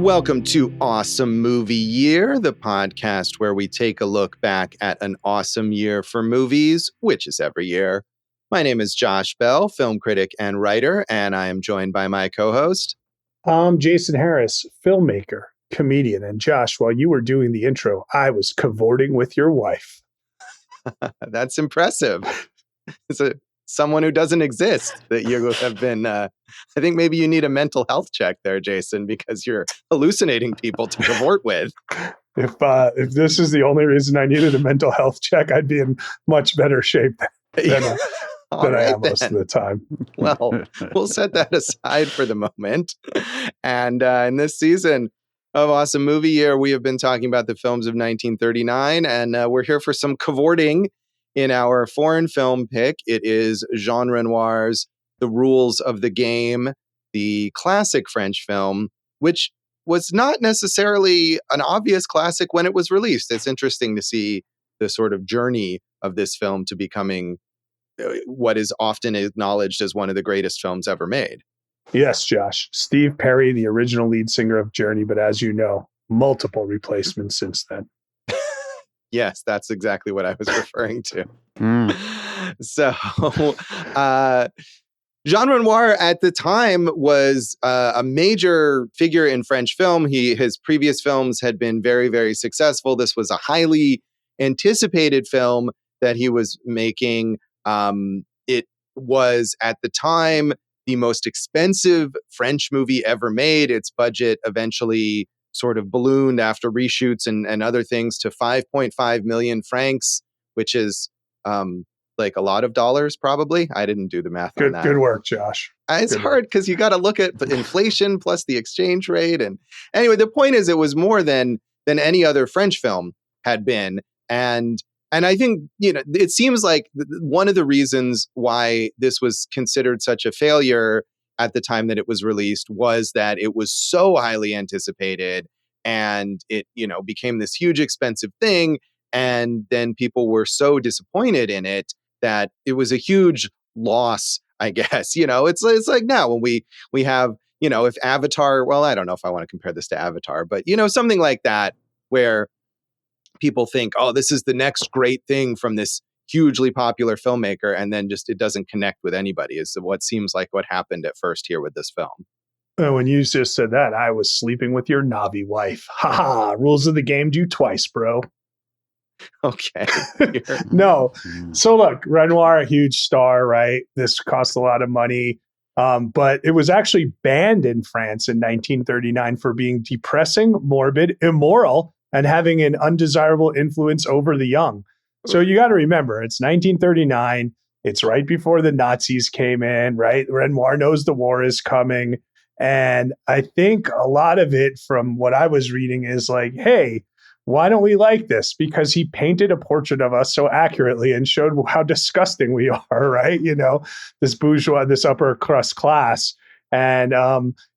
Welcome to Awesome Movie Year, the podcast where we take a look back at an awesome year for movies, which is every year. My name is Josh Bell, film critic and writer, and I am joined by my co-host. I'm Jason Harris, filmmaker, comedian. And Josh, while you were doing the intro, I was cavorting with your wife. That's impressive. It's someone who doesn't exist that you have been... I think maybe you need a mental health check there, Jason, because you're hallucinating people to cavort with. If this is the only reason I needed a mental health check, I'd be in much better shape than I am most of the time. Well, we'll set that aside for the moment. And in this season of Awesome Movie Year, we have been talking about the films of 1939, and we're here for some cavorting in our foreign film pick. It is Jean Renoir's The Rules of the Game, the classic French film, which was not necessarily an obvious classic when it was released. It's interesting to see the sort of journey of this film to becoming what is often acknowledged as one of the greatest films ever made. Yes, Josh. Steve Perry, the original lead singer of Journey, but as you know, multiple replacements since then. Yes, that's exactly what I was referring to. So, Jean Renoir at the time was a major figure in French film. His previous films had been very, very successful. This was a highly anticipated film that he was making. It was at the time the most expensive French movie ever made. Its budget eventually sort of ballooned after reshoots and other things to 5.5 million francs, which is like a lot of dollars, probably. I didn't do the math on that. Good work, Josh. It's hard because you got to look at the inflation plus the exchange rate. And anyway, the point is it was more than any other French film had been. And I think, it seems like one of the reasons why this was considered such a failure at the time that it was released was that it was so highly anticipated and it, became this huge expensive thing. And then people were so disappointed in it that it was a huge loss, I guess. It's like now when we have, if Avatar, well, I don't know if I want to compare this to Avatar, but, something like that where people think, oh, this is the next great thing from this hugely popular filmmaker, and then just it doesn't connect with anybody is what seems like what happened at first here with this film. When you just said that, I was sleeping with your Navi wife. Ha ha, rules of the game do twice, bro. Okay. No. So look, Renoir, a huge star, right? This cost a lot of money. But it was actually banned in France in 1939 for being depressing, morbid, immoral, and having an undesirable influence over the young. So you got to remember, it's 1939. It's right before the Nazis came in, right? Renoir knows the war is coming. And I think a lot of it from what I was reading is like, hey, why don't we like this? Because he painted a portrait of us so accurately and showed how disgusting we are, right? This bourgeois, this upper crust class. And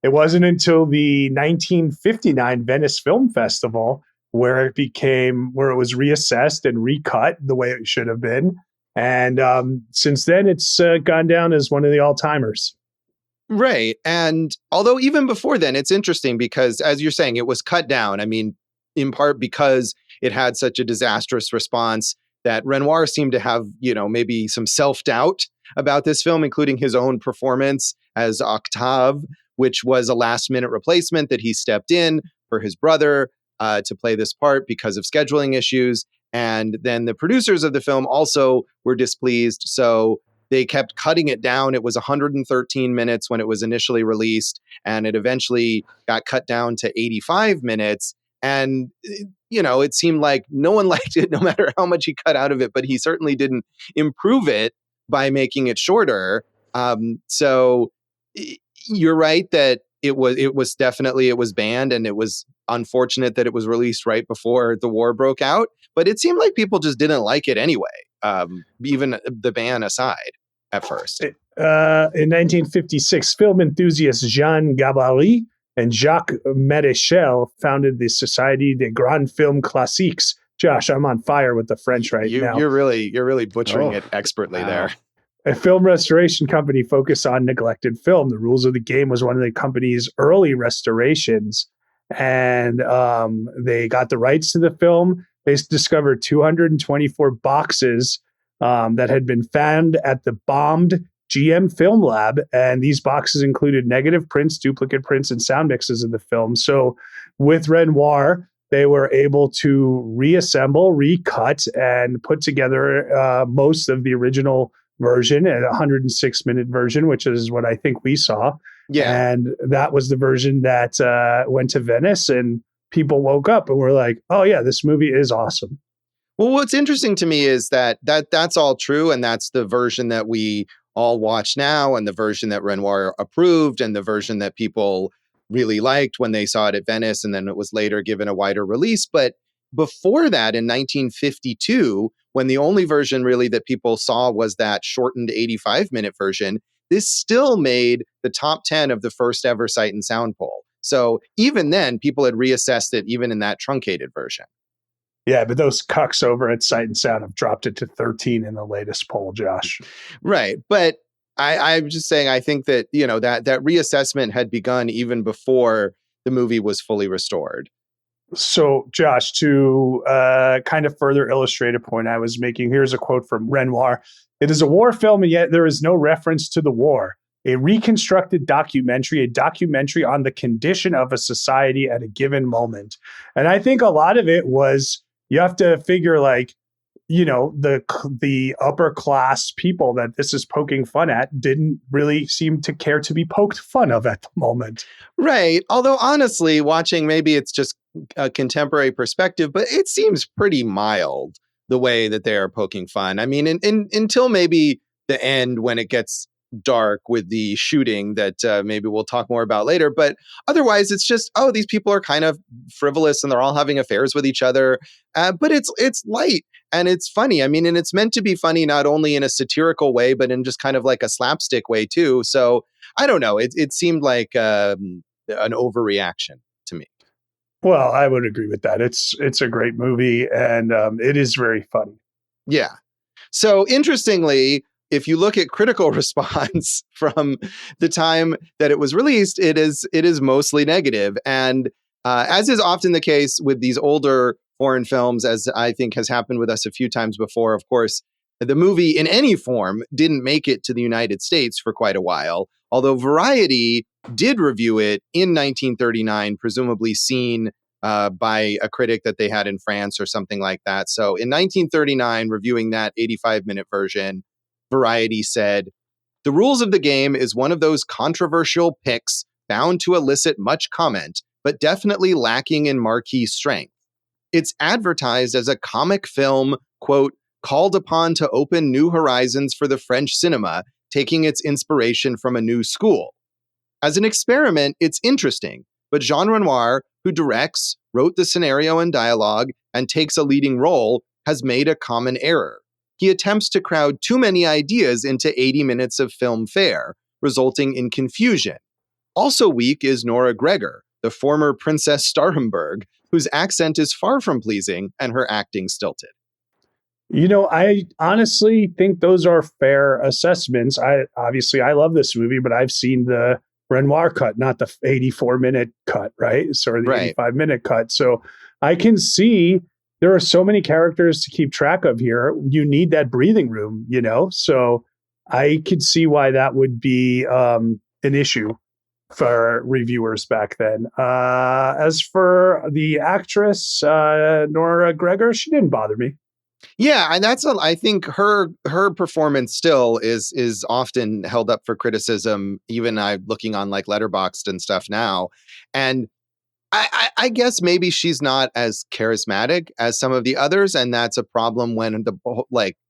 it wasn't until the 1959 Venice Film Festival where it was reassessed and recut the way it should have been. And since then, it's gone down as one of the all-timers. Right. And although even before then, it's interesting because, as you're saying, it was cut down. I mean, in part because it had such a disastrous response that Renoir seemed to have, maybe some self-doubt about this film, including his own performance as Octave, which was a last-minute replacement that he stepped in for his brother to play this part because of scheduling issues. And then the producers of the film also were displeased. So they kept cutting it down. It was 113 minutes when it was initially released, and it eventually got cut down to 85 minutes. And, it seemed like no one liked it, no matter how much he cut out of it, but he certainly didn't improve it by making it shorter. So you're right that it was banned, and it was unfortunate that it was released right before the war broke out. But it seemed like people just didn't like it anyway, even the ban aside at first. In 1956, film enthusiast Jean Gabarit and Jacques Maréchal founded the Société des Grands Films Classiques. Josh, I'm on fire with the French now. You're really butchering it expertly there. A film restoration company focused on neglected film. The Rules of the Game was one of the company's early restorations. and they got the rights to the film. They discovered 224 boxes that had been found at the bombed GM Film Lab, and these boxes included negative prints, duplicate prints, and sound mixes of the film. So with Renoir, they were able to reassemble, recut, and put together most of the original version, a 106-minute version, which is what I think we saw. Yeah. And that was the version that went to Venice, and people woke up and were like, oh yeah, this movie is awesome. Well, what's interesting to me is that's all true. And that's the version that we all watch now, and the version that Renoir approved, and the version that people really liked when they saw it at Venice. And then it was later given a wider release. But before that, in 1952, when the only version really that people saw was that shortened 85-minute version, this still made the top 10 of the first ever Sight and Sound poll. So even then, people had reassessed it even in that truncated version. Yeah, but those cucks over at Sight and Sound have dropped it to 13 in the latest poll, Josh. Right. But I'm just saying, I think that, that reassessment had begun even before the movie was fully restored. So, Josh, to kind of further illustrate a point I was making, here's a quote from Renoir. It is a war film, and yet there is no reference to the war. A reconstructed documentary, a documentary on the condition of a society at a given moment. And I think a lot of it was, you have to figure the upper class people that this is poking fun at didn't really seem to care to be poked fun of at the moment. Right. Although honestly, watching, maybe it's just a contemporary perspective, but it seems pretty mild the way that they are poking fun. I mean, until maybe the end when it gets dark with the shooting that maybe we'll talk more about later. But otherwise, it's just, these people are kind of frivolous and they're all having affairs with each other. But it's light and it's funny. I mean, and it's meant to be funny, not only in a satirical way, but in just kind of like a slapstick way too. So I don't know. It seemed like an overreaction to me. Well, I would agree with that. It's a great movie, and it is very funny. Yeah. So interestingly, if you look at critical response from the time that it was released, it is mostly negative. And as is often the case with these older foreign films, as I think has happened with us a few times before, of course, the movie in any form didn't make it to the United States for quite a while, although Variety did review it in 1939, presumably seen by a critic that they had in France or something like that. So in 1939, reviewing that 85-minute version, Variety said, "The Rules of the Game is one of those controversial picks bound to elicit much comment, but definitely lacking in marquee strength. It's advertised as a comic film, quote, called upon to open new horizons for the French cinema, taking its inspiration from a new school. As an experiment, it's interesting, but Jean Renoir, who directs, wrote the scenario and dialogue, and takes a leading role, has made a common error. He attempts to crowd too many ideas into 80 minutes of film fare, resulting in confusion. Also weak is Nora Gregor, the former Princess Starhemberg, whose accent is far from pleasing and her acting stilted." I honestly think those are fair assessments. I love this movie, but I've seen the Renoir cut, not the 84-minute cut, right? So, or the 85-minute cut. So I can see there are so many characters to keep track of here. You need that breathing room, So I could see why that would be an issue for reviewers back then. As for the actress, Nora Gregor, she didn't bother me. Yeah, and I think her performance still is often held up for criticism. Even I'm looking on like Letterboxd and stuff now, and I guess maybe she's not as charismatic as some of the others, and that's a problem when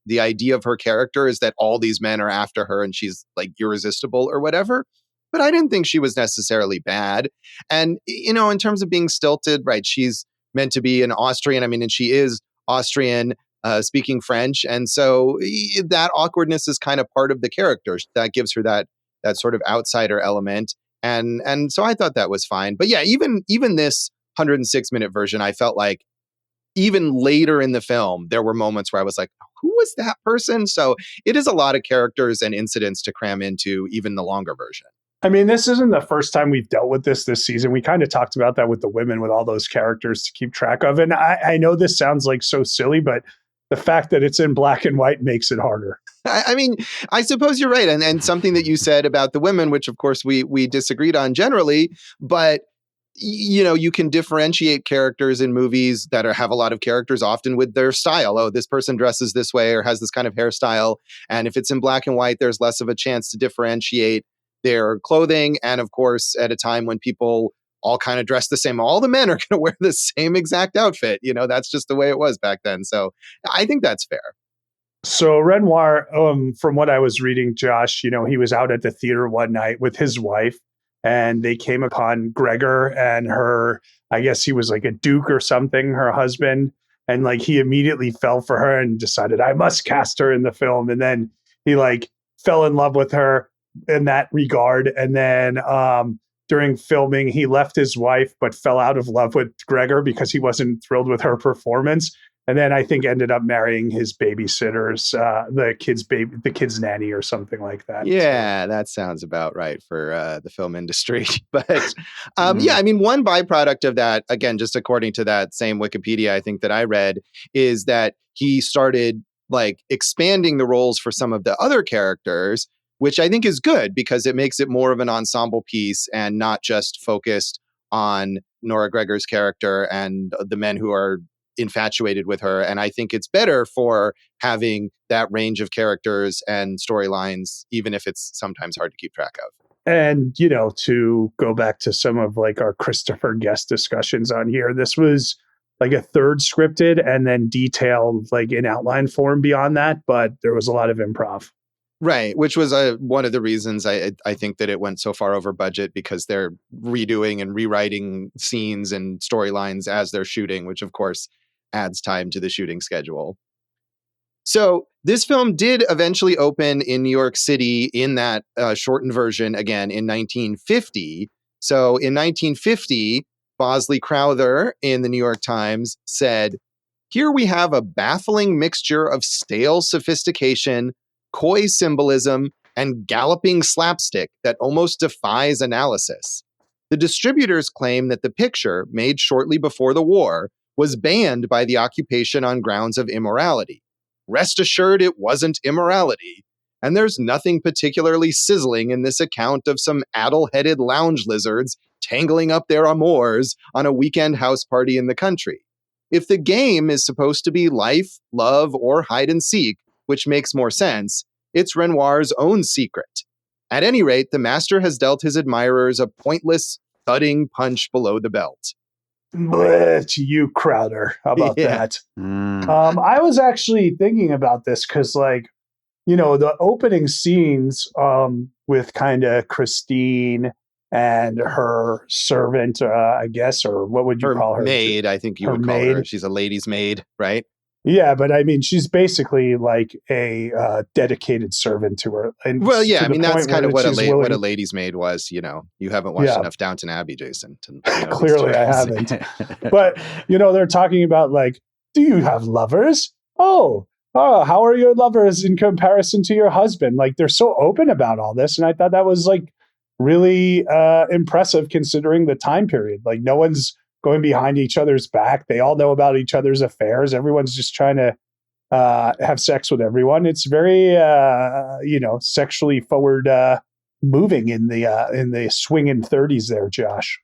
the idea of her character is that all these men are after her and she's like irresistible or whatever. But I didn't think she was necessarily bad, and in terms of being stilted, right? She's meant to be an Austrian. I mean, and she is Austrian. Speaking French. And so that awkwardness is kind of part of the character. That gives her that sort of outsider element. And so I thought that was fine. But yeah, even this 106-minute version, I felt like even later in the film, there were moments where I was like, who was that person? So it is a lot of characters and incidents to cram into even the longer version. I mean, this isn't the first time we've dealt with this season. We kind of talked about that with the women, with all those characters to keep track of. And I know this sounds like so silly, but the fact that it's in black and white makes it harder. I mean, I suppose you're right. And something that you said about the women, which of course we disagreed on generally, but you can differentiate characters in movies that have a lot of characters often with their style. Oh, this person dresses this way or has this kind of hairstyle. And if it's in black and white, there's less of a chance to differentiate their clothing. And of course, at a time when people all kind of dress the same, all the men are going to wear the same exact outfit. That's just the way it was back then. So I think that's fair. So Renoir, from what I was reading, Josh, he was out at the theater one night with his wife, and they came upon Gregor and I guess he was like a duke or something, her husband. And like he immediately fell for her and decided, I must cast her in the film. And then he like fell in love with her in that regard. And then during filming, he left his wife, but fell out of love with Gregor because he wasn't thrilled with her performance. And then I think ended up marrying his babysitters, the kid's nanny or something like that. Yeah, that sounds about right for the film industry. But yeah, I mean, one byproduct of that, again, just according to that same Wikipedia, I think that I read, is that he started like expanding the roles for some of the other characters, which I think is good because it makes it more of an ensemble piece and not just focused on Nora Gregor's character and the men who are infatuated with her. And I think it's better for having that range of characters and storylines, even if it's sometimes hard to keep track of. And, to go back to some of like our Christopher Guest discussions on here, this was like a third scripted and then detailed like in outline form beyond that, but there was a lot of improv. Right, which was one of the reasons I think that it went so far over budget, because they're redoing and rewriting scenes and storylines as they're shooting, which of course adds time to the shooting schedule. So this film did eventually open in New York City in that shortened version again in 1950. So in 1950, Bosley Crowther in the New York Times said, "Here we have a baffling mixture of stale sophistication, coy symbolism, and galloping slapstick that almost defies analysis. The distributors claim that the picture, made shortly before the war, was banned by the occupation on grounds of immorality. Rest assured it wasn't immorality, and there's nothing particularly sizzling in this account of some addle-headed lounge lizards tangling up their amours on a weekend house party in the country. If the game is supposed to be life, love, or hide and seek, which makes more sense, it's Renoir's own secret. At any rate, the master has dealt his admirers a pointless, thudding punch below the belt." Blech, you Crowder. How about that? I was actually thinking about this because, like, the opening scenes with kind of Christine and her servant, I guess, or what would you call her? Maid, I think you would call her. She's a lady's maid, right? Yeah, but I mean, she's basically like a dedicated servant to her. And well, yeah, I mean, that's kind of what a lady's maid was. You haven't watched enough Downton Abbey, Jason. Clearly, I haven't. But they're talking about like, do you have lovers? Oh, how are your lovers in comparison to your husband? Like, they're so open about all this, and I thought that was like really impressive considering the time period. Like, no one's going behind each other's back. They all know about each other's affairs. Everyone's just trying to have sex with everyone. It's very, sexually forward moving in the swinging 30s there, Josh.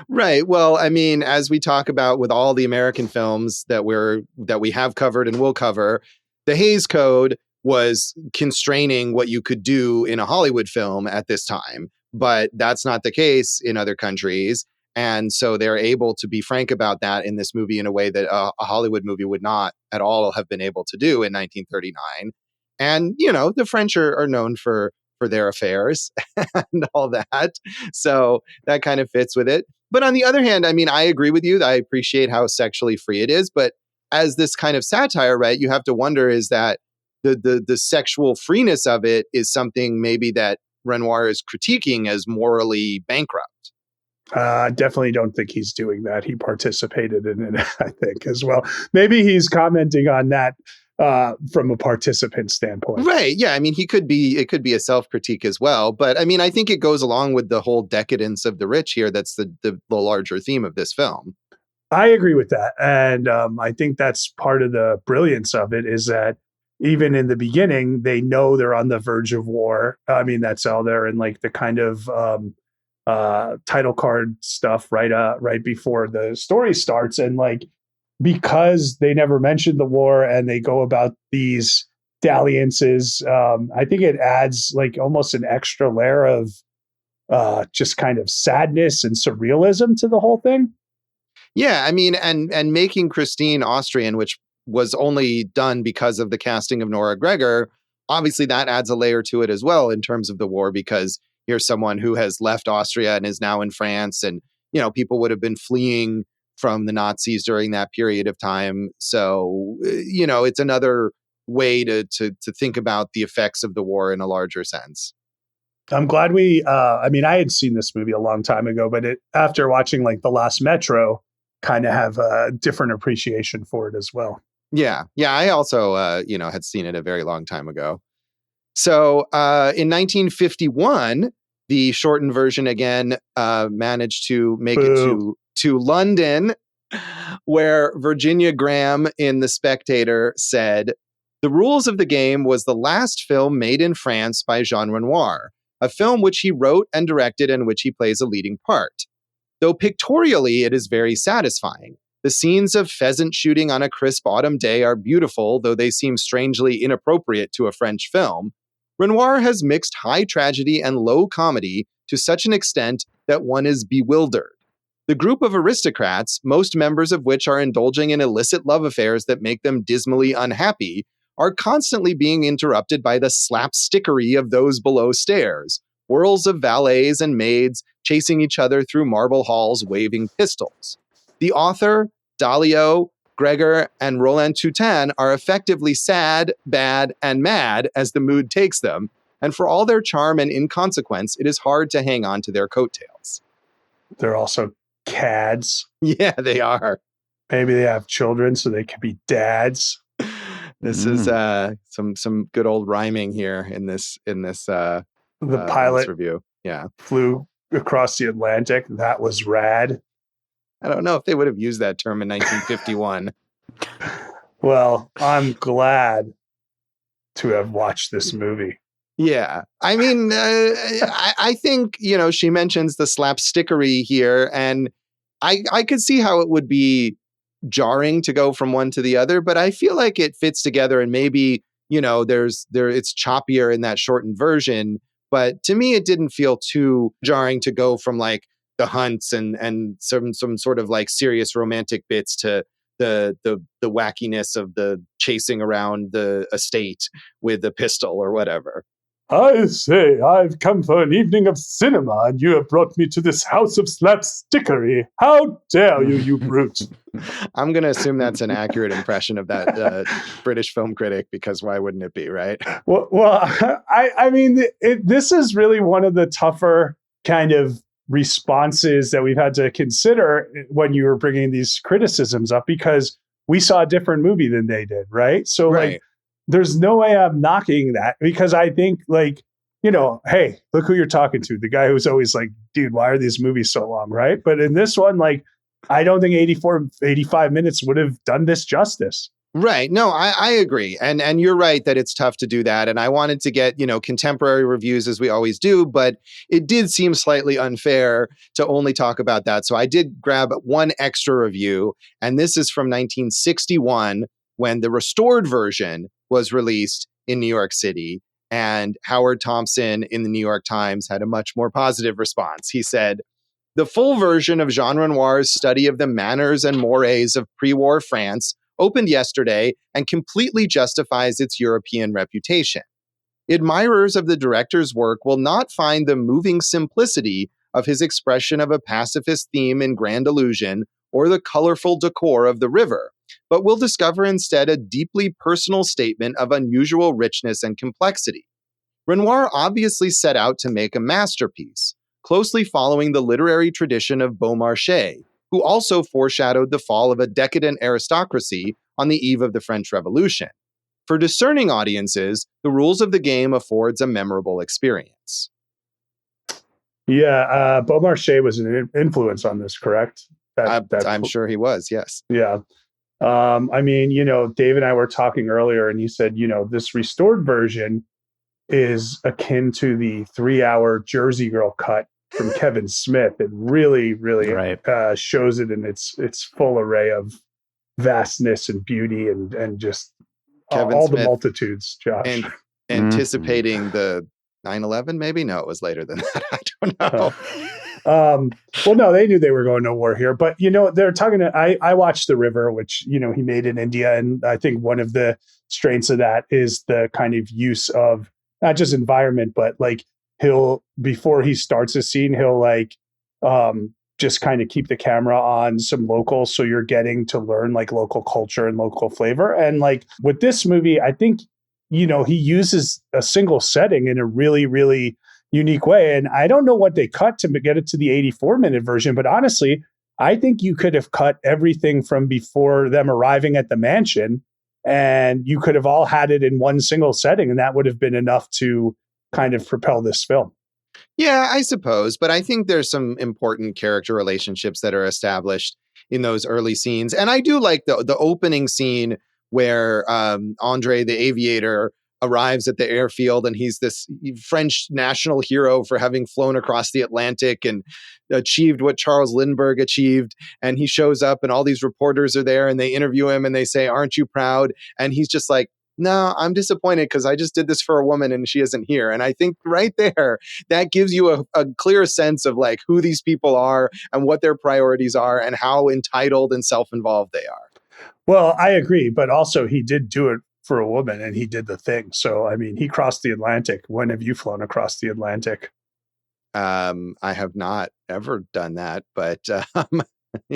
Right. Well, I mean, as we talk about with all the American films that we have covered and will cover, the Hays Code was constraining what you could do in a Hollywood film at this time, but that's not the case in other countries. And so they're able to be frank about that in this movie in a way that a Hollywood movie would not at all have been able to do in 1939. And, the French are known for their affairs and all that. So that kind of fits with it. But on the other hand, I mean, I agree with you. I appreciate how sexually free it is. But as this kind of satire, right, you have to wonder, is that the sexual freeness of it is something maybe that Renoir is critiquing as morally bankrupt? Definitely don't think he's doing that. He participated in it, I think, as well. Maybe he's commenting on that from a participant standpoint. Right. Yeah. I mean, it could be a self-critique as well. But I mean, I think it goes along with the whole decadence of the rich here. That's the larger theme of this film. I agree with that. And I think that's part of the brilliance of it is that even in the beginning, they know they're on the verge of war. I mean, that's all there in like the kind of title card stuff right before the story starts. And like, because they never mentioned the war and they go about these dalliances, I think it adds like almost an extra layer of just kind of sadness and surrealism to the whole thing. Yeah, I mean, and making Christine Austrian, which was only done because of the casting of Nora Gregor, obviously that adds a layer to it as well in terms of the war, because here's someone who has left Austria and is now in France, and people would have been fleeing from the Nazis during that period of time. So it's another way to think about the effects of the war in a larger sense. I'm glad I mean, I had seen this movie a long time ago, but after watching like The Last Metro, kind of have a different appreciation for it as well. Yeah. I also, had seen it a very long time ago. So in 1951, the shortened version again managed to make it to London, where Virginia Graham in The Spectator said, "The Rules of the Game was the last film made in France by Jean Renoir, a film which he wrote and directed and which he plays a leading part. Though pictorially it is very satisfying. The scenes of pheasant shooting on a crisp autumn day are beautiful, though they seem strangely inappropriate to a French film. Renoir has mixed high tragedy and low comedy to such an extent that one is bewildered. The group of aristocrats, most members of which are indulging in illicit love affairs that make them dismally unhappy, are constantly being interrupted by the slapstickery of those below stairs, whirls of valets and maids chasing each other through marble halls waving pistols. The author, Dalio, Gregor, and Roland Toutain are effectively sad, bad, and mad as the mood takes them, and for all their charm and inconsequence, it is hard to hang on to their coattails." They're also cads. Yeah, they are. Maybe they have children so they could be dads. This is some good old rhyming here in this the pilot this review. Yeah. Flew across the Atlantic. That was rad. I don't know if they would have used that term in 1951. Well, I'm glad to have watched this movie. Yeah. I mean, I think, she mentions the slapstickery here, and I could see how it would be jarring to go from one to the other, but I feel like it fits together, and maybe, it's choppier in that shortened version. But to me, it didn't feel too jarring to go from like the hunts and some sort of like serious romantic bits to the wackiness of the chasing around the estate with a pistol or whatever. "I say, I've come for an evening of cinema, and you have brought me to this house of slapstickery. How dare you, you brute!" I'm going to assume that's an accurate impression of that British film critic, because why wouldn't it be, right? Well, I mean, this is really one of the tougher kind of responses that we've had to consider when you were bringing these criticisms up, because we saw a different movie than they did, right? So, like, there's no way I'm knocking that, because I think, like, hey, look who you're talking to. The guy who's always like, dude, why are these movies so long, right? But in this one, like, I don't think 85 minutes would have done this justice. Right. No, I agree. And you're right that it's tough to do that. And I wanted to get, contemporary reviews as we always do, but it did seem slightly unfair to only talk about that. So I did grab one extra review, and this is from 1961, when the restored version was released in New York City. And Howard Thompson in the New York Times had a much more positive response. He said, "The full version of Jean Renoir's study of the manners and mores of pre-war France opened yesterday and completely justifies its European reputation. Admirers of the director's work will not find the moving simplicity of his expression of a pacifist theme in Grand Illusion or the colorful decor of the river, but will discover instead a deeply personal statement of unusual richness and complexity. Renoir obviously set out to make a masterpiece, closely following the literary tradition of Beaumarchais, who also foreshadowed the fall of a decadent aristocracy on the eve of the French Revolution. For discerning audiences, the rules of the game affords a memorable experience. Yeah, Beaumarchais was an influence on this, correct? I'm sure he was, yes. Yeah. I mean, Dave and I were talking earlier, and he said, this restored version is akin to the 3-hour Jersey Girl cut from Kevin Smith. It really, really shows it in its full array of vastness and beauty and just all the multitudes, Josh. And anticipating the 9/11, maybe? No, it was later than that. I don't know. Well, no, they knew they were going to war here, but they're talking I watched The River, which, he made in India. And I think one of the strengths of that is the kind of use of not just environment, but like before he starts a scene, he'll like, just kind of keep the camera on some locals. So you're getting to learn like local culture and local flavor. And like with this movie, I think, he uses a single setting in a really, really unique way. And I don't know what they cut to get it to the 84-minute version, but honestly, I think you could have cut everything from before them arriving at the mansion, and you could have all had it in one single setting, and that would have been enough to kind of propel this film. Yeah, I suppose, but I think there's some important character relationships that are established in those early scenes. And I do like the opening scene where Andre the Aviator arrives at the airfield, and he's this French national hero for having flown across the Atlantic and achieved what Charles Lindbergh achieved. And he shows up, and all these reporters are there, and they interview him, and they say, "Aren't you proud?" And he's just like, "No, I'm disappointed because I just did this for a woman and she isn't here." And I think right there, that gives you a clear sense of like who these people are and what their priorities are and how entitled and self-involved they are. Well, I agree, but also he did do it for a woman, and he did the thing. So, I mean, he crossed the Atlantic. When have you flown across the Atlantic? I have not ever done that, but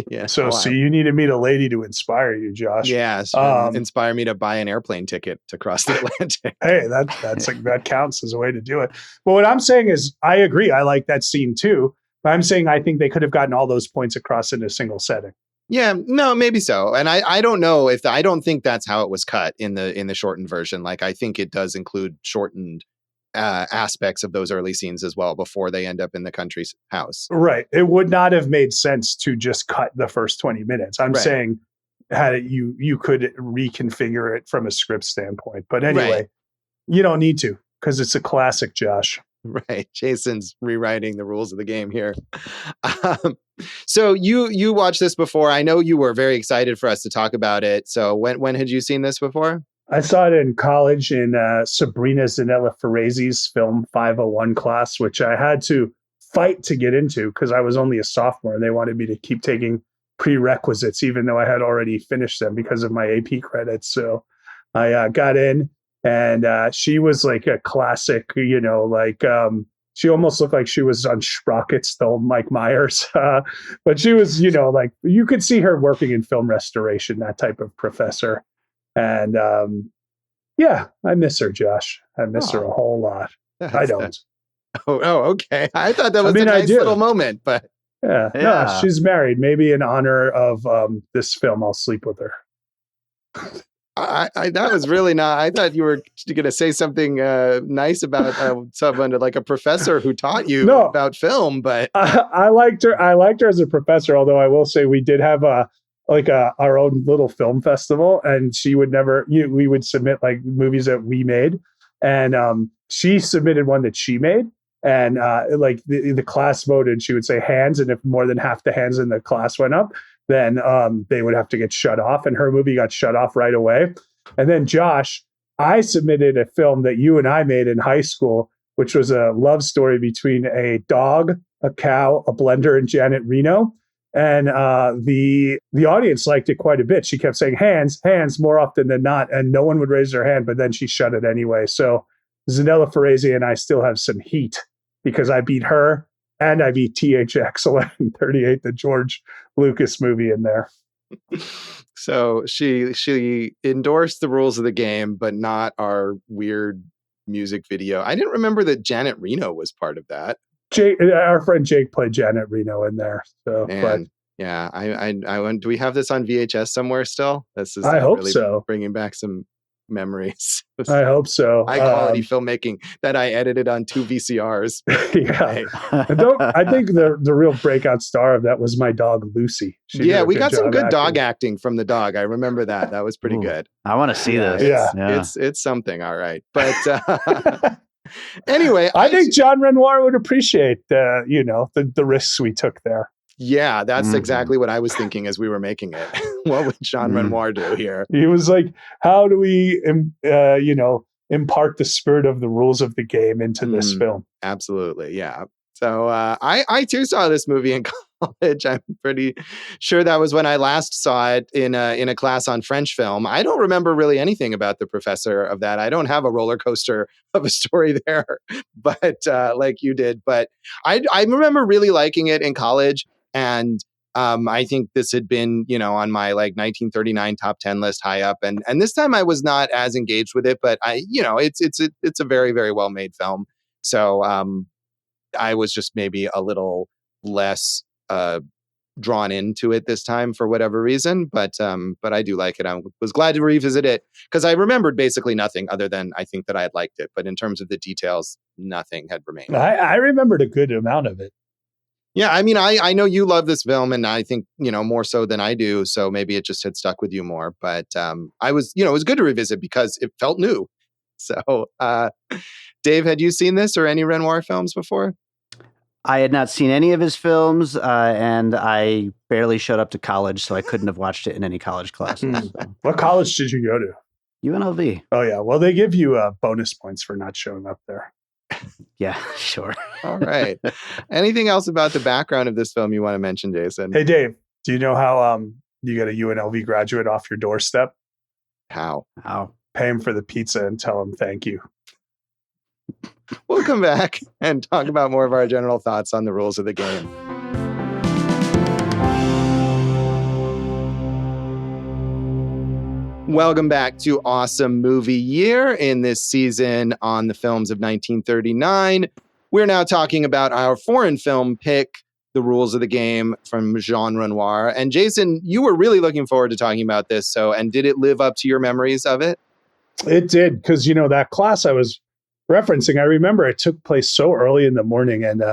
yeah. So you need to meet a lady to inspire you, Josh. Yeah, inspire me to buy an airplane ticket to cross the Atlantic. Hey, that counts as a way to do it. But what I'm saying is, I agree. I like that scene too. But I'm saying I think they could have gotten all those points across in a single setting. Yeah, no, maybe so. And I don't know I don't think that's how it was cut in the shortened version. Like, I think it does include shortened aspects of those early scenes as well before they end up in the country's house. Right. It would not have made sense to just cut the first 20 minutes. I'm saying you could reconfigure it from a script standpoint. But anyway, you don't need to, because it's a classic, Josh. Right. Jason's rewriting the rules of the game here. So you watched this before. I know you were very excited for us to talk about it. So when had you seen this before? I saw it in college in Sabrina Zanella Ferrezi's film 501 class, which I had to fight to get into because I was only a sophomore and they wanted me to keep taking prerequisites, even though I had already finished them because of my AP credits. So I got in, and she was like a classic, she almost looked like she was on Sprockets, though, Mike Myers. But she was, like you could see her working in film restoration, that type of professor. And I miss her, Josh. I miss her a whole lot. I don't. Okay. I thought that was a nice little moment, but no, she's married. Maybe in honor of this film, I'll sleep with her. That was really not. I thought you were going to say something nice about someone like a professor who taught you about film, but I liked her. I liked her as a professor. Although I will say we did have our own little film festival, and she would we would submit like movies that we made, and she submitted one that she made, and like the class voted. She would say hands, and if more than half the hands in the class went up, then they would have to get shut off, and her movie got shut off right away. And then Josh, I submitted a film that you and I made in high school, which was a love story between a dog, a cow, a blender, and Janet Reno. And the audience liked it quite a bit. She kept saying hands, hands more often than not, and no one would raise their hand, but then she shut it anyway. So Zanella Ferrezi and I still have some heat because I beat her. And I beat THX 1138, the George Lucas movie, in there. So she endorsed the rules of the game, but not our weird music video. I didn't remember that Janet Reno was part of that. Our friend Jake played Janet Reno in there. So, I do we have this on VHS somewhere still? This is I hope so. Bringing back some memories. I hope so. High quality filmmaking that I edited on 2 VCRs. Yeah. I think the real breakout star of that was my dog, Lucy. We got some good dog acting from the dog. I remember that. That was pretty good. I want to see this. Yeah. It's something. All right. But anyway, I think Jean Renoir would appreciate the risks we took there. Yeah, that's exactly what I was thinking as we were making it. What would Jean Renoir do here? He was like, how do we, impart the spirit of the rules of the game into this film? Absolutely, yeah. So I too saw this movie in college. I'm pretty sure that was when I last saw it in a class on French film. I don't remember really anything about the professor of that. I don't have a roller coaster of a story there, but like you did. But I remember really liking it in college. And I think this had been, on my 1939 top 10 list high up. And this time I was not as engaged with it, but it's a very, very well made film. So I was just maybe a little less drawn into it this time for whatever reason. But I do like it. I was glad to revisit it because I remembered basically nothing other than I think that I had liked it. But in terms of the details, nothing had remained. I remembered a good amount of it. Yeah, I mean, I know you love this film, and I think, more so than I do. So maybe it just had stuck with you more. But it was good to revisit because it felt new. So, Dave, had you seen this or any Renoir films before? I had not seen any of his films, and I barely showed up to college, so I couldn't have watched it in any college classes. So. What college did you go to? UNLV. Oh, yeah. Well, they give you bonus points for not showing up there. Yeah, sure. All right. Anything else about the background of this film you want to mention, Jason? Hey, Dave, do you know how you get a UNLV graduate off your doorstep? How? Pay him for the pizza and tell him thank you. We'll come back and talk about more of our general thoughts on the rules of the game. Welcome back to Awesome Movie Year. In this season on the films of 1939, we're now talking about our foreign film pick, The Rules of the Game from Jean Renoir. And Jason, you were really looking forward to talking about this. And did it live up to your memories of it? It did, because, that class I was referencing, I remember it took place so early in the morning. And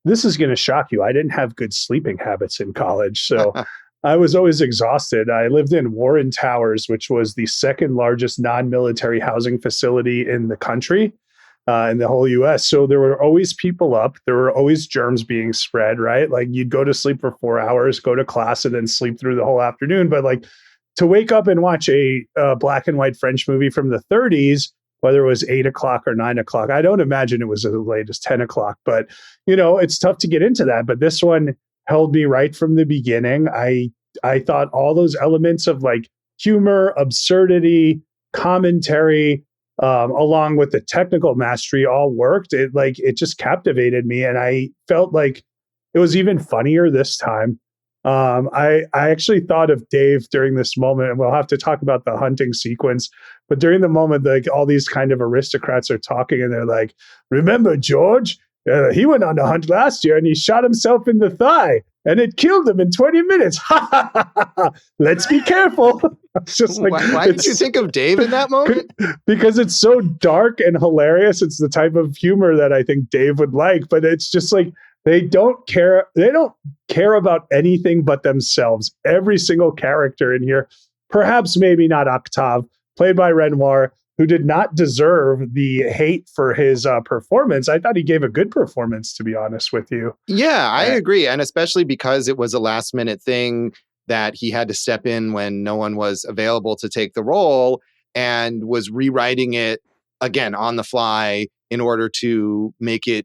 this is going to shock you. I didn't have good sleeping habits in college. So I was always exhausted. I lived in Warren Towers, which was the second largest non-military housing facility in the country, in the whole US. So there were always people up. There were always germs being spread, right? Like you'd go to sleep for 4 hours, go to class, and then sleep through the whole afternoon. But to wake up and watch a black and white French movie from the 30s, whether it was 8 o'clock or 9 o'clock, I don't imagine it was as late as 10 o'clock. But, it's tough to get into that. But this one held me right from the beginning. I thought all those elements of humor, absurdity, commentary, along with the technical mastery all worked. It just captivated me. And I felt like it was even funnier this time. I actually thought of Dave during this moment, and we'll have to talk about the hunting sequence. But during the moment, all these kind of aristocrats are talking and they're like, remember George? He went on a hunt last year and he shot himself in the thigh and it killed him in 20 minutes. Let's be careful. It's just why did you think of Dave in that moment? Because it's so dark and hilarious. It's the type of humor that I think Dave would like, but it's just they don't care. They don't care about anything but themselves. Every single character in here, perhaps maybe not Octave, played by Renoir, who did not deserve the hate for his performance. I thought he gave a good performance, to be honest with you. Yeah, I agree. And especially because it was a last minute thing that he had to step in when no one was available to take the role and was rewriting it again on the fly in order to make it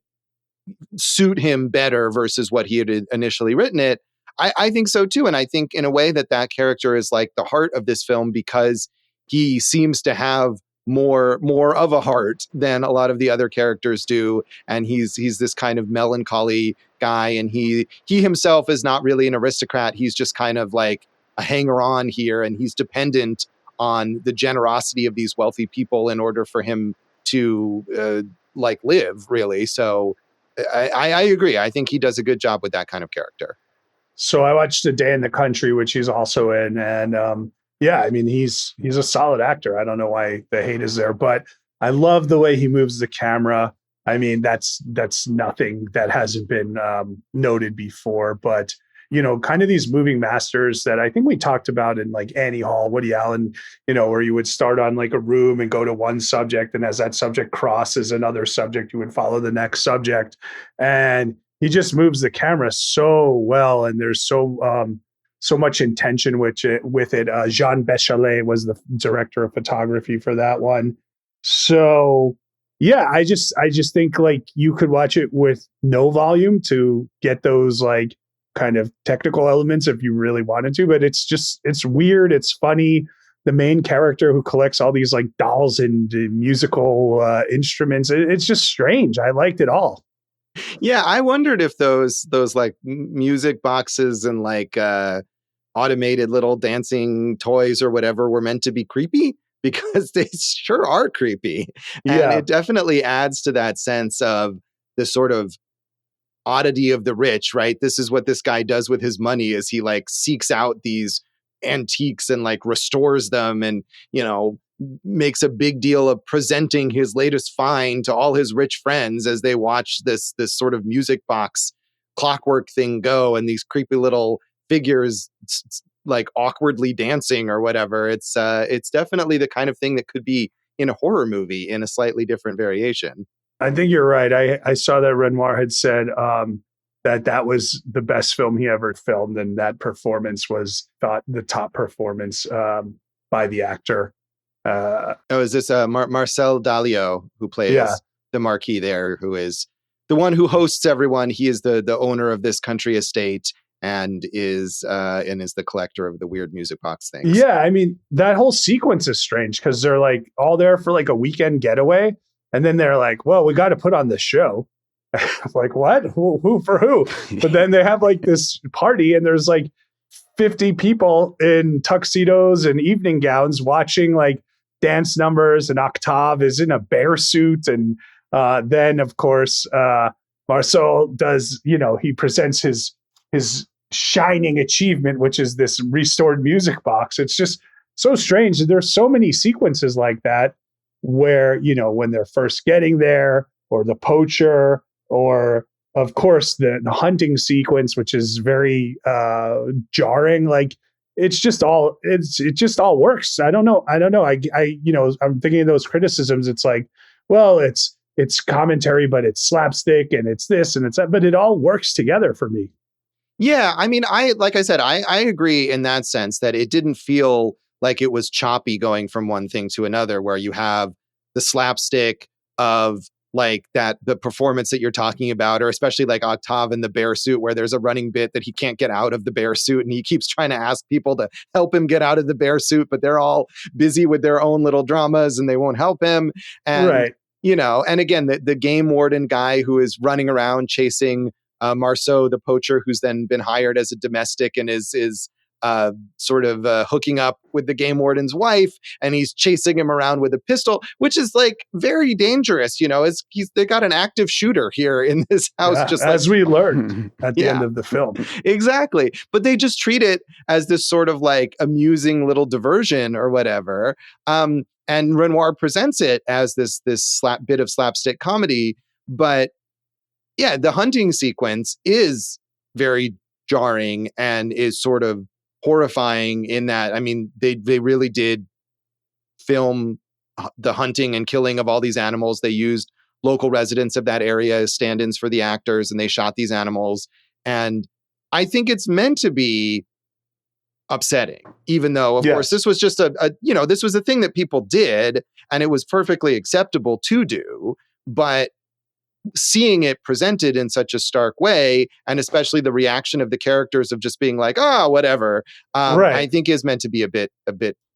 suit him better versus what he had initially written it. I think so too. And I think in a way that character is like the heart of this film because he seems to have more of a heart than a lot of the other characters do, and he's this kind of melancholy guy, and he himself is not really an aristocrat. He's just kind of like a hanger-on here, and he's dependent on the generosity of these wealthy people in order for him to live, really. So I agree. I think he does a good job with that kind of character. So I watched A Day in the Country, which he's also in, and Yeah, I mean, he's a solid actor. I don't know why the hate is there, but I love the way he moves the camera. I mean, that's nothing that hasn't been noted before. But kind of these moving masters that I think we talked about in like Annie Hall, Woody Allen, where you would start on like a room and go to one subject, and as that subject crosses another subject, you would follow the next subject, and he just moves the camera so well, and there's so much intention with it. Jean Béchalet was the director of photography for that one. So yeah, I just think like you could watch it with no volume to get those like kind of technical elements if you really wanted to, but it's weird. It's funny. The main character who collects all these like dolls and musical instruments, it's just strange. I liked it all. Yeah, I wondered if those like music boxes and like automated little dancing toys or whatever were meant to be creepy, because they sure are creepy. And it definitely adds to that sense of the sort of oddity of the rich, right? This is what this guy does with his money, is he like seeks out these antiques and like restores them, and makes a big deal of presenting his latest find to all his rich friends as they watch this sort of music box clockwork thing go, and these creepy little figures like awkwardly dancing or whatever. It's definitely the kind of thing that could be in a horror movie in a slightly different variation. I think you're right. I saw that Renoir had said that was the best film he ever filmed, and that performance was thought the top performance by the actor. Is this Marcel Dalio, who plays the Marquis there, who is the one who hosts everyone? He is the owner of this country estate, and is the collector of the weird music box things. Yeah, I mean, that whole sequence is strange because they're like all there for like a weekend getaway, and then they're like, well, we got to put on the show. Like, what? Who for who? But then they have like this party, and there's like 50 people in tuxedos and evening gowns watching like dance numbers, and Octave is in a bear suit. And then, of course, Marcel does, he presents his shining achievement, which is this restored music box. It's just so strange. There's so many sequences like that where, when they're first getting there, or the poacher, or of course the hunting sequence, which is very jarring. Like it just all works. I don't know. I'm thinking of those criticisms. It's like, well, it's commentary, but it's slapstick, and it's this and it's that, but it all works together for me. Yeah, I mean, like I said, I agree in that sense that it didn't feel like it was choppy going from one thing to another, where you have the slapstick of like the performance that you're talking about, or especially like Octave in the bear suit, where there's a running bit that he can't get out of the bear suit, and he keeps trying to ask people to help him get out of the bear suit, but they're all busy with their own little dramas and they won't help him. And, right. And again, the game warden guy who is running around chasing Marceau, the poacher, who's then been hired as a domestic and is sort of hooking up with the game warden's wife, and he's chasing him around with a pistol, which is like very dangerous. They got an active shooter here in this house, just as we learned at the end of the film. Exactly, but they just treat it as this sort of like amusing little diversion or whatever. And Renoir presents it as this bit of slapstick comedy, but yeah, the hunting sequence is very jarring and is sort of horrifying in that, I mean, they really did film the hunting and killing of all these animals. They used local residents of that area as stand-ins for the actors, and they shot these animals. And I think it's meant to be upsetting, even though, of course, this was just this was a thing that people did, and it was perfectly acceptable to do. But seeing it presented in such a stark way, and especially the reaction of the characters of just being like, oh, whatever, I think is meant to be a bit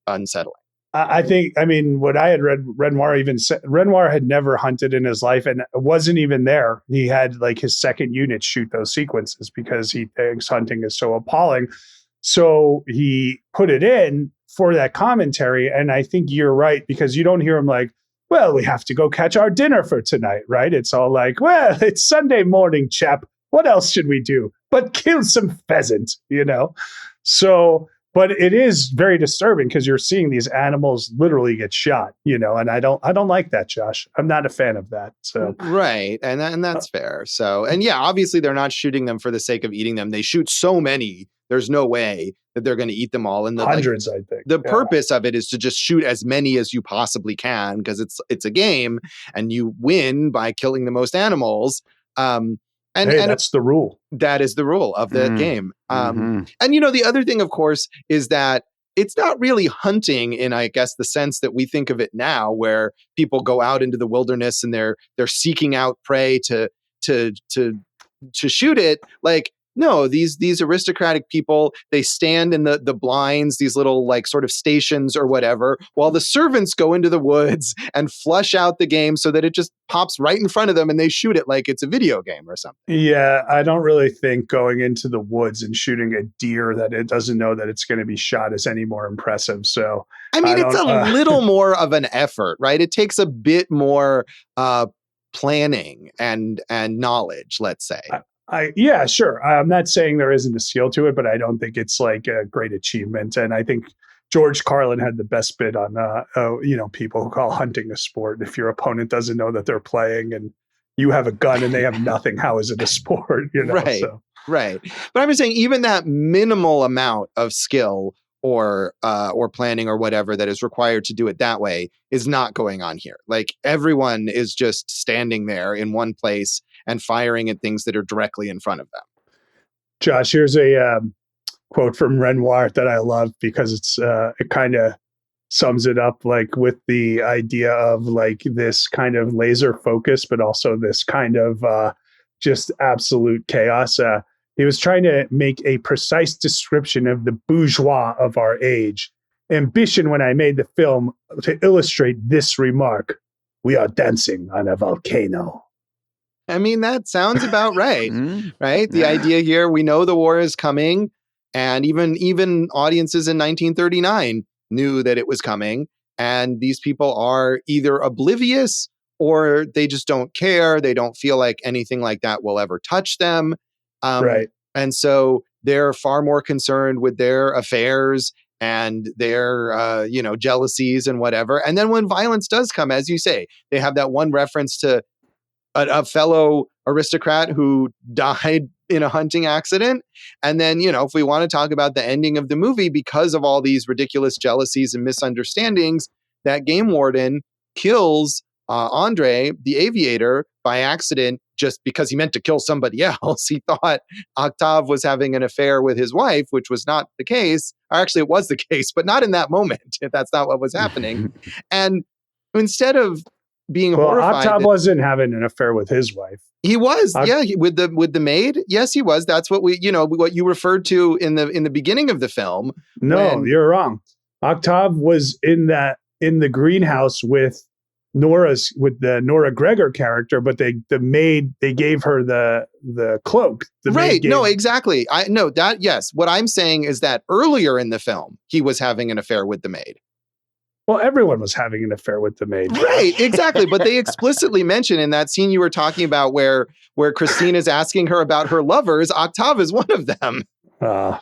unsettling. I think, I mean, what I had read, Renoir even said, Renoir had never hunted in his life and wasn't even there. He had like his second unit shoot those sequences because he thinks hunting is so appalling. So he put it in for that commentary. And I think you're right, because you don't hear him like, well, we have to go catch our dinner for tonight, right? It's all like, well, it's Sunday morning, chap. What else should we do but kill some pheasant, So, but it is very disturbing because you're seeing these animals literally get shot, and I don't like that, Josh. I'm not a fan of that. So right, and that's fair. So, and yeah, obviously they're not shooting them for the sake of eating them. They shoot so many, there's no way that they're going to eat them all. And hundreds, I think. The purpose of it is to just shoot as many as you possibly can because it's a game, and you win by killing the most animals. And that's the rule. That is the rule of the game. And the other thing, of course, is that it's not really hunting in, I guess, the sense that we think of it now, where people go out into the wilderness and they're seeking out prey to shoot it. Like, no, these aristocratic people, they stand in the blinds, these little like sort of stations or whatever, while the servants go into the woods and flush out the game so that it just pops right in front of them and they shoot it like it's a video game or something. Yeah, I don't really think going into the woods and shooting a deer that it doesn't know that it's going to be shot is any more impressive. So I mean, it's a little more of an effort, right? It takes a bit more planning and knowledge, let's say. Yeah, sure. I'm not saying there isn't a skill to it, but I don't think it's like a great achievement. And I think George Carlin had the best bit on, people who call hunting a sport. If your opponent doesn't know that they're playing and you have a gun and they have nothing, how is it a sport? Right. So. Right. But I'm just saying, even that minimal amount of skill or planning or whatever that is required to do it that way is not going on here. Like, everyone is just standing there in one place and firing at things that are directly in front of them. Josh, here's a quote from Renoir that I love because it kind of sums it up, like with the idea of like this kind of laser focus, but also this kind of just absolute chaos. He was trying to make a precise description of the bourgeois of our age. Ambition when I made the film to illustrate this remark: we are dancing on a volcano. I mean, that sounds about right, right? The idea here, we know the war is coming, and even audiences in 1939 knew that it was coming, and these people are either oblivious or they just don't care. They don't feel like anything like that will ever touch them. Right. And so they're far more concerned with their affairs and their, jealousies and whatever. And then when violence does come, as you say, they have that one reference to a fellow aristocrat who died in a hunting accident. And then, if we want to talk about the ending of the movie, because of all these ridiculous jealousies and misunderstandings, that game warden kills Andre, the aviator, by accident, just because he meant to kill somebody else. He thought Octave was having an affair with his wife, which was not the case. Or actually, it was the case, but not in that moment. That's not what was happening. And instead of being horrified, Octave wasn't having an affair with his wife. He was, with the maid. Yes, he was. That's what what you referred to in the beginning of the film. No, you're wrong. Octave was in the greenhouse with the Nora Gregor character, but the maid, they gave her the cloak. Right. No, exactly. I know that. Yes. What I'm saying is that earlier in the film, he was having an affair with the maid. Well, everyone was having an affair with the maid. Right, exactly. But they explicitly mention in that scene you were talking about where Christine is asking her about her lovers, Octave is one of them. Well,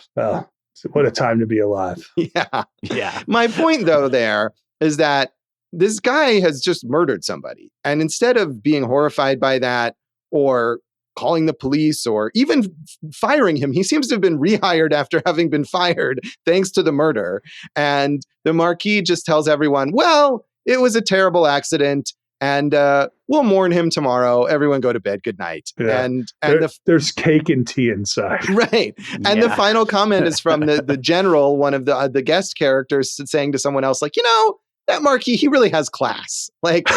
what a time to be alive. Yeah. My point, though, there is that this guy has just murdered somebody. And instead of being horrified by that or calling the police or even firing him, he seems to have been rehired after having been fired thanks to the murder. And the Marquis just tells everyone, well, it was a terrible accident and we'll mourn him tomorrow. Everyone go to bed. Good night. Yeah. And there's cake and tea inside. Right. And the final comment is from the general, one of the guest characters, saying to someone else, like, that Marquis, he really has class. Like,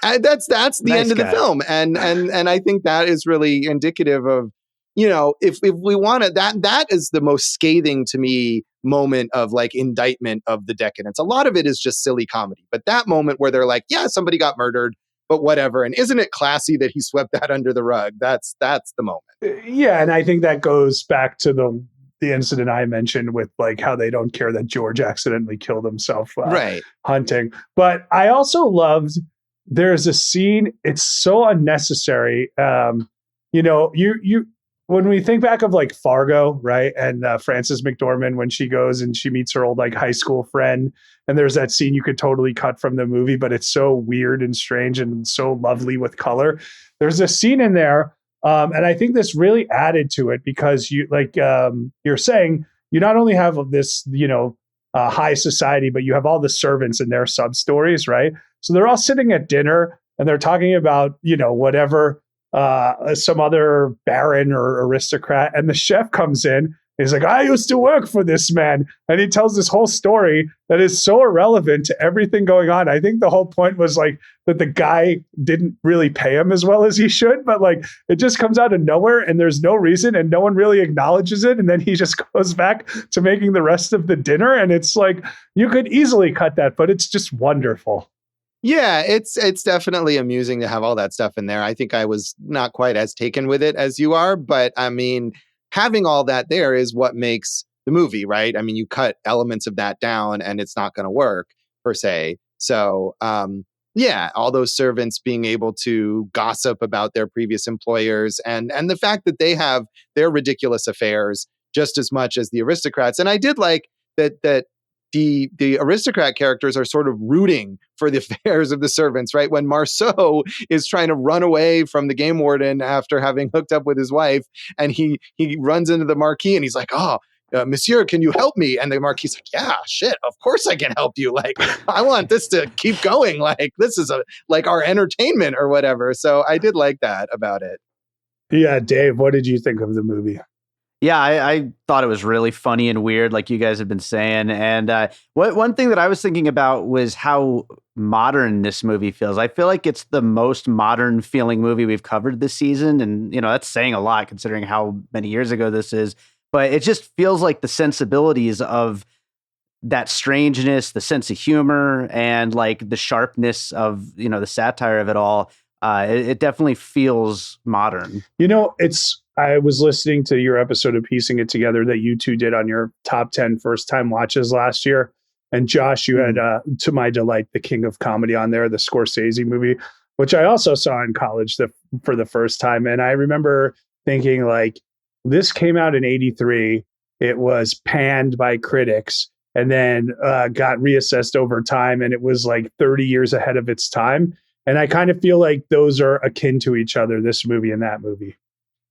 that's the nice end of the film. And I think that is really indicative of, if we want to, that is the most scathing to me moment of like indictment of the decadence. A lot of it is just silly comedy. But that moment where they're like, yeah, somebody got murdered, but whatever. And isn't it classy that he swept that under the rug? That's the moment. Yeah. And I think that goes back to the incident I mentioned with like how they don't care that George accidentally killed himself hunting. But I also loved, there's a scene, it's so unnecessary. when we think back of like Fargo, right? And Frances McDormand, when she goes and she meets her old like high school friend, and there's that scene you could totally cut from the movie, but it's so weird and strange and so lovely with color. There's a scene in there, and I think this really added to it because you like you're saying you not only have this, high society, but you have all the servants and their sub stories, right? So they're all sitting at dinner and they're talking about, whatever some other baron or aristocrat, and the chef comes in. He's like, I used to work for this man. And he tells this whole story that is so irrelevant to everything going on. I think the whole point was like that the guy didn't really pay him as well as he should, but like it just comes out of nowhere and there's no reason and no one really acknowledges it. And then he just goes back to making the rest of the dinner. And it's like, you could easily cut that, but it's just wonderful. Yeah, it's definitely amusing to have all that stuff in there. I think I was not quite as taken with it as you are, but I mean, having all that there is what makes the movie, right? I mean, you cut elements of that down and it's not going to work per se. So, yeah, all those servants being able to gossip about their previous employers and the fact that they have their ridiculous affairs just as much as the aristocrats. And I did like that the aristocrat characters are sort of rooting for the affairs of the servants, right? When Marceau is trying to run away from the game warden after having hooked up with his wife, and he runs into the Marquis and he's like, Monsieur, can you help me? And the Marquis is like, yeah, shit, of course I can help you. Like, I want this to keep going. Like, this is like our entertainment or whatever. So I did like that about it. Yeah, Dave, what did you think of the movie? Yeah, I thought it was really funny and weird, like you guys have been saying. And one thing that I was thinking about was how modern this movie feels. I feel like it's the most modern feeling movie we've covered this season. And, that's saying a lot considering how many years ago this is. But it just feels like the sensibilities of that strangeness, the sense of humor, and like the sharpness of, the satire of it all. It definitely feels modern. I was listening to your episode of Piecing It Together that you two did on your top 10 first time watches last year. And Josh, you had, to my delight, The King of Comedy on there, the Scorsese movie, which I also saw in college for the first time. And I remember thinking like, this came out in 83. It was panned by critics and then got reassessed over time. And it was like 30 years ahead of its time. And I kind of feel like those are akin to each other, this movie and that movie.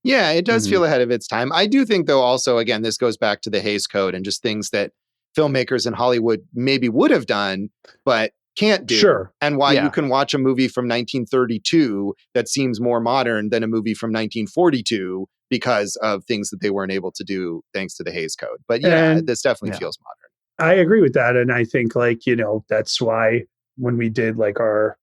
Yeah, it does feel ahead of its time. I do think, though, also, again, this goes back to the Hays Code and just things that filmmakers in Hollywood maybe would have done, but can't do. Sure. And why you can watch a movie from 1932 that seems more modern than a movie from 1942 because of things that they weren't able to do thanks to the Hays Code. But this definitely feels modern. I agree with that. And I think that's why when we did like our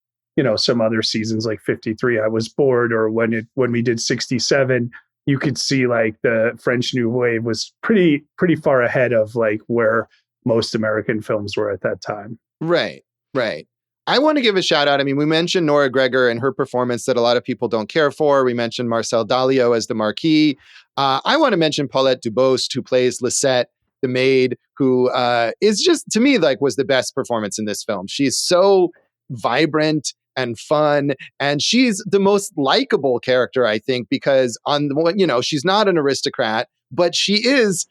some other seasons like 53, I was bored, or when we did 67, you could see like the French New Wave was pretty far ahead of like where most American films were at that time. Right. I want to give a shout out. I mean, we mentioned Nora Gregor and her performance that a lot of people don't care for. We mentioned Marcel Dalio as the Marquis. I want to mention Paulette Dubost, who plays Lisette, the maid, who is just, to me, like was the best performance in this film. She's so vibrant and fun, and she's the most likable character, I think, because on the one, she's not an aristocrat, but she is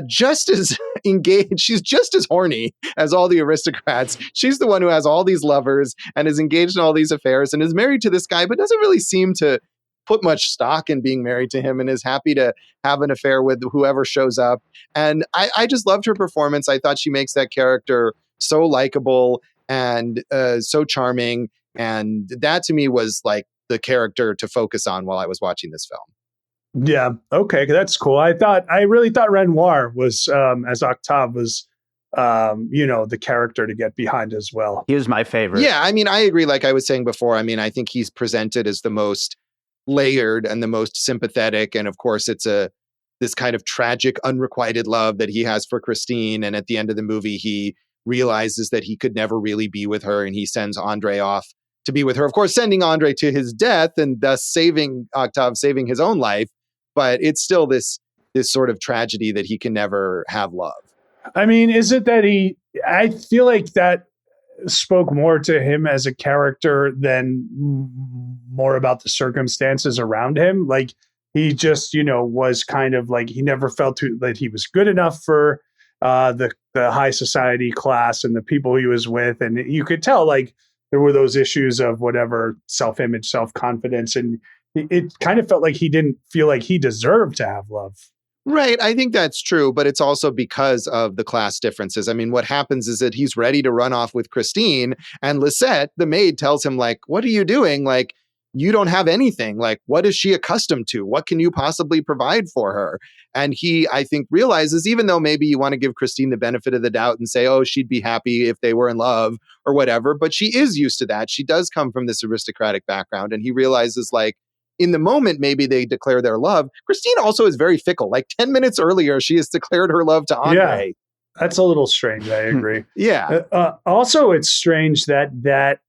just as engaged. She's just as horny as all the aristocrats. She's the one who has all these lovers and is engaged in all these affairs and is married to this guy, but doesn't really seem to put much stock in being married to him and is happy to have an affair with whoever shows up. And I just loved her performance. I thought she makes that character so likable and so charming. And that to me was like the character to focus on while I was watching this film. Yeah. Okay. That's cool. I really thought Renoir was, as Octave was, the character to get behind as well. He was my favorite. Yeah. I mean, I agree. Like I was saying before, I mean, I think he's presented as the most layered and the most sympathetic. And of course, it's this kind of tragic, unrequited love that he has for Christine. And at the end of the movie, he realizes that he could never really be with her. And he sends Andre off to be with her, of course, sending Andre to his death and thus saving his own life. But it's still this sort of tragedy that he can never have love. I mean, is it that I feel like that spoke more to him as a character than more about the circumstances around him. Like he just, was kind of like, he never felt that he was good enough for the high society class and the people he was with. And you could tell like there were those issues of whatever self-image, self-confidence. And it kind of felt like he didn't feel like he deserved to have love. Right. I think that's true, but it's also because of the class differences. I mean, what happens is that he's ready to run off with Christine, and Lisette, the maid, tells him, like, what are you doing? Like, you don't have anything. Like, what is she accustomed to? What can you possibly provide for her? And he, I think, realizes, even though maybe you want to give Christine the benefit of the doubt and say, oh, she'd be happy if they were in love or whatever, but she is used to that. She does come from this aristocratic background. And he realizes, like, in the moment, maybe they declare their love. Christine also is very fickle. Like 10 minutes earlier, she has declared her love to Andre. Yeah, that's a little strange. I agree. Yeah. Also, it's strange that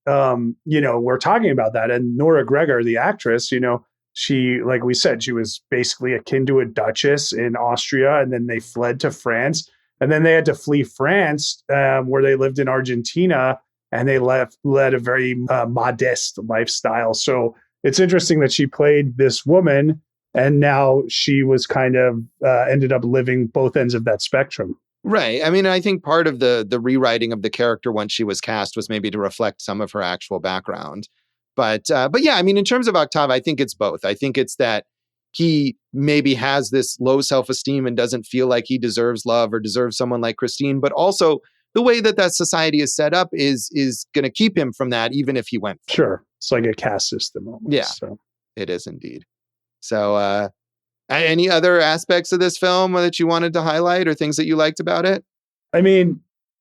we're talking about that. And Nora Gregor, the actress, she, like we said, she was basically akin to a duchess in Austria. And then they fled to France. And then they had to flee France, where they lived in Argentina. And they led a very modest lifestyle. So it's interesting that she played this woman, and now she was kind of ended up living both ends of that spectrum. Right. I mean, I think part of the rewriting of the character once she was cast was maybe to reflect some of her actual background. But yeah, I mean, in terms of Octave, I think it's both. I think it's that he maybe has this low self-esteem and doesn't feel like he deserves love or deserves someone like Christine, but also the way that society is set up is going to keep him from that, even if he went. Sure. It's like a caste system almost. Yeah, so. It is indeed. So any other aspects of this film that you wanted to highlight or things that you liked about it? I mean,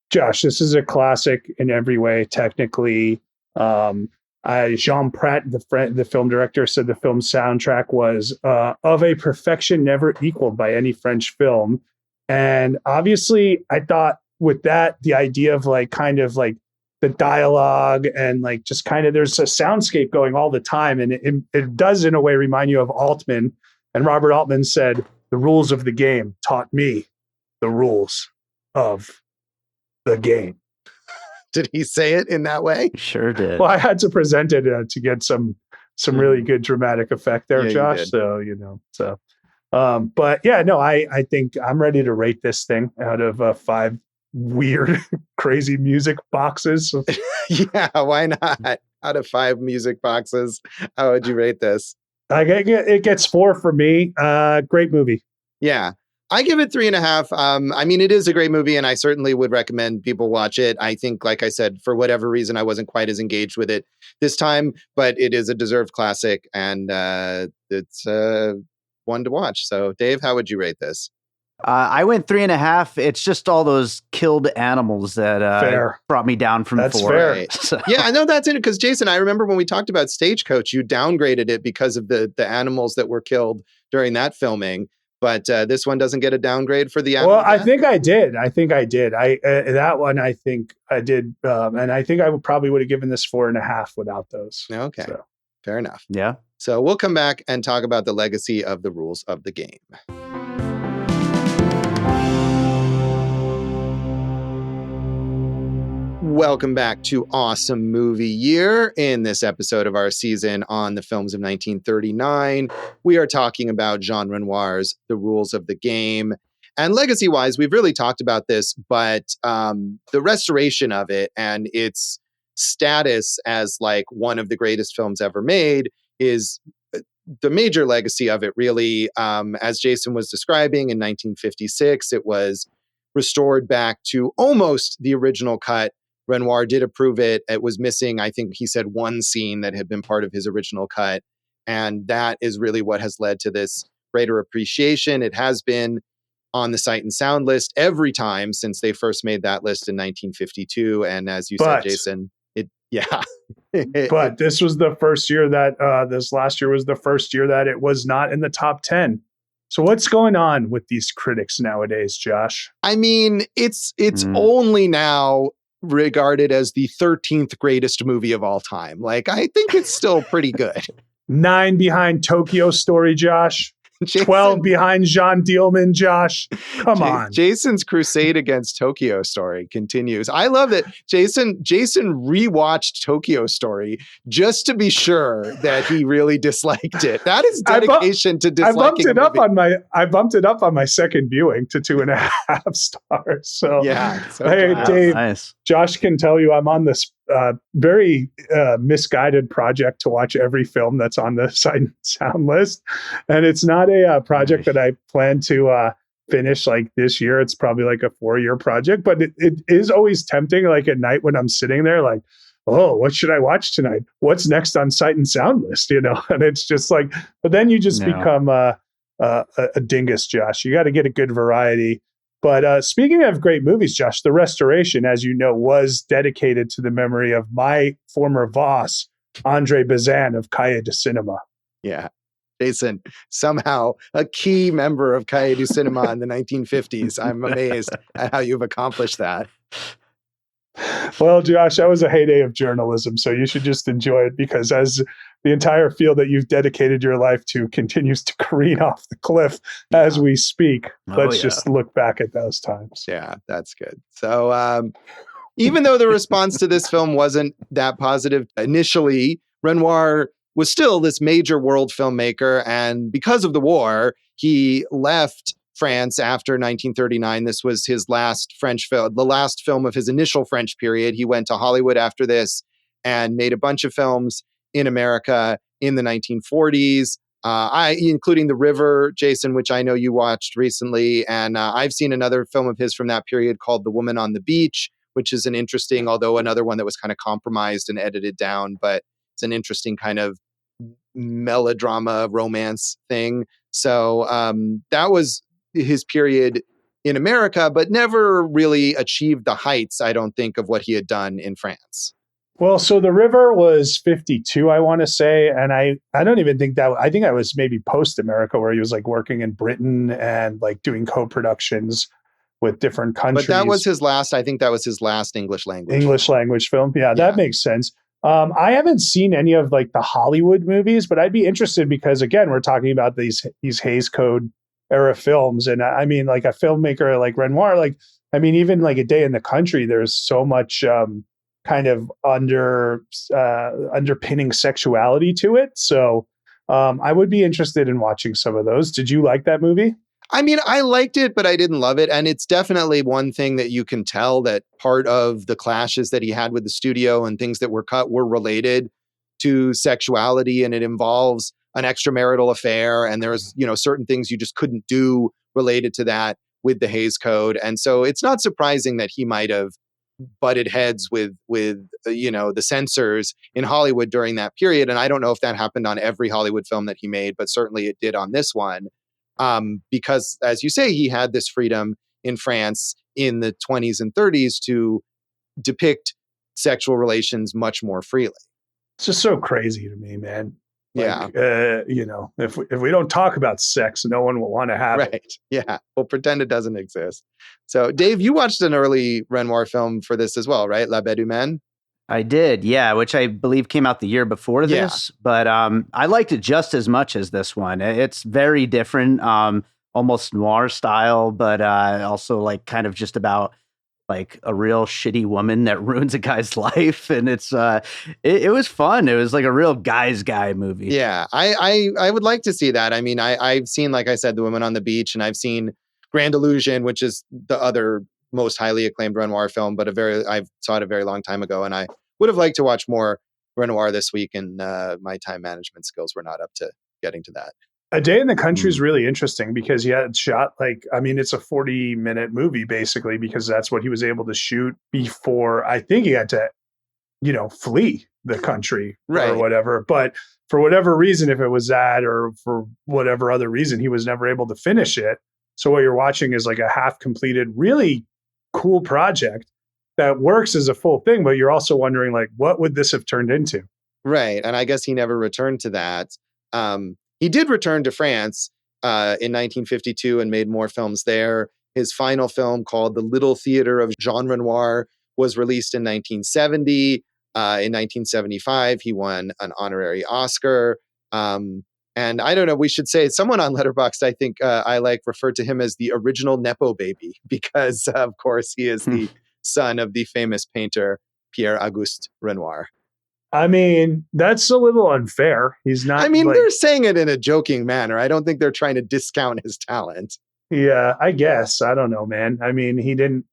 Josh, this is a classic in every way, technically. Jean Prat, the film director, said the film soundtrack was of a perfection never equaled by any French film. And obviously, I thought with that, the idea of like kind of like the dialogue and like just kind of there's a soundscape going all the time. And it does in a way remind you of Altman. And Robert Altman said, the rules of the game taught me the rules of the game. Did he say it in that way? Sure did. Well, I had to present it to get some really good dramatic effect there, yeah, Josh. So, but yeah, no, I think I'm ready to rate this thing out of 5 weird, crazy music boxes. Yeah, why not? Out of 5 music boxes, how would you rate this? It gets 4 for me. Great movie. Yeah, I give it 3.5. I mean, it is a great movie, and I certainly would recommend people watch it. I think, like I said, for whatever reason, I wasn't quite as engaged with it this time, but it is a deserved classic, and it's one to watch. So, Dave, how would you rate this? I went 3.5. It's just all those killed animals that brought me down from That's 4. Fair. Right. So. Yeah, I know that's in it because Jason, I remember when we talked about Stagecoach, you downgraded it because of the animals that were killed during that filming. But this one doesn't get a downgrade for the animal. Well, I think I did. That one, I think I did. And I think I probably would have given this 4.5 without those. Okay. So. Fair enough. Yeah. So we'll come back and talk about the legacy of the rules of the game. Welcome back to Awesome Movie Year. In this episode of our season on the films of 1939, we are talking about Jean Renoir's The Rules of the Game. And legacy-wise, we've really talked about this, but the restoration of it and its status as like one of the greatest films ever made is the major legacy of it, really. As Jason was describing, in 1956, it was restored back to almost the original cut. Renoir did approve it. It was missing, I think he said, one scene that had been part of his original cut. And that is really what has led to this greater appreciation. It has been on the Sight and Sound list every time since they first made that list in 1952. And as you said, Jason, but this was the first year that this last year was the first year that it was not in the top 10. So what's going on with these critics nowadays, Josh? I mean, it's only now regarded as the 13th greatest movie of all time. Like, I think it's still pretty good. 9 behind Tokyo Story, Josh. Jason, 12 behind Jean Dielman, Josh. Come on. Jason's crusade against Tokyo Story continues. I love that Jason rewatched Tokyo Story just to be sure that he really disliked it. That is dedication to disliking. I bumped it up on my second viewing to 2.5 stars. So yeah. Hey, Dave, nice. Josh can tell you I'm on this very misguided project to watch every film that's on the Sight and Sound list. And it's not a project that I plan to finish like this year. It's probably like a 4-year project, but it is always tempting, like at night when I'm sitting there, like, oh, what should I watch tonight? What's next on Sight and Sound list? And it's just like, but then you just become a dingus, Josh. You got to get a good variety. But speaking of great movies, Josh, The Restoration, as you know, was dedicated to the memory of my former boss, Andre Bazin of Cahiers du Cinema. Yeah. Jason, somehow a key member of Cahiers du Cinema in the 1950s. I'm amazed at how you've accomplished that. Well, Josh, that was a heyday of journalism, so you should just enjoy it, because as the entire field that you've dedicated your life to continues to careen off the cliff as we speak, let's just look back at those times. Yeah, that's good. So even though the response to this film wasn't that positive initially, Renoir was still this major world filmmaker. And because of the war, he left France after 1939. This was his last French film, the last film of his initial French period. He went to Hollywood after this and made a bunch of films in America in the 1940s, including The River, Jason, which I know you watched recently. And I've seen another film of his from that period called The Woman on the Beach, which is an interesting, although another one that was kind of compromised and edited down, but it's an interesting kind of melodrama romance thing. So that was his period in America, but never really achieved the heights, I don't think, of what he had done in France. Well, so The River was 52, I want to say. And I don't even think that, I think I was maybe post-America, where he was like working in Britain and like doing co-productions with different countries. But that was his last, I think that was his last English language film. Yeah, that makes sense. I haven't seen any of like the Hollywood movies, but I'd be interested, because again, we're talking about these Hays Code era films. And I mean, like a filmmaker like Renoir, like, I mean, even like A Day in the Country, there's so much kind of underpinning sexuality to it. So I would be interested in watching some of those. Did you like that movie? I mean, I liked it, but I didn't love it. And it's definitely one thing that you can tell that part of the clashes that he had with the studio and things that were cut were related to sexuality. And it involves an extramarital affair. And there's, certain things you just couldn't do related to that with the Hays Code. And so it's not surprising that he might have butted heads with the censors in Hollywood during that period. And I don't know if that happened on every Hollywood film that he made, but certainly it did on this one. Because, as you say, he had this freedom in France in the 20s and 30s to depict sexual relations much more freely. It's just so crazy to me, man. Like, if we don't talk about sex, no one will want to have it. Right. Yeah. We'll pretend it doesn't exist. So, Dave, you watched an early Renoir film for this as well, right? La Bête Humaine? I did, yeah, which I believe came out the year before this, but I liked it just as much as this one. It's very different, almost noir style, but also like kind of just about like a real shitty woman that ruins a guy's life. And it's it was fun. It was like a real guy's guy movie. Yeah, I would like to see that. I mean, I've seen, like I said, The Woman on the Beach, and I've seen Grand Illusion, which is the other most highly acclaimed Renoir film, but I saw it a very long time ago, and I would have liked to watch more Renoir this week, and my time management skills were not up to getting to that. A Day in the Country is really interesting because he had shot it's a 40-minute movie basically, because that's what he was able to shoot before I think he had to, flee the country or whatever. But for whatever reason, if it was that or for whatever other reason, he was never able to finish it. So what you're watching is like a half completed, really cool project that works as a full thing, but you're also wondering, like, what would this have turned into? Right. And I guess he never returned to that. He did return to France in 1952 and made more films there. His final film, called The Little Theater of Jean Renoir, was released in 1970. In 1975, he won an honorary Oscar. And And I don't know, we should say someone on Letterboxd, I think referred to him as the original Nepo baby because, of course, he is the son of the famous painter Pierre-Auguste Renoir. I mean, that's a little unfair. He's not. I mean, they're saying it in a joking manner. I don't think they're trying to discount his talent. Yeah, I guess. I don't know, man. I mean, he didn't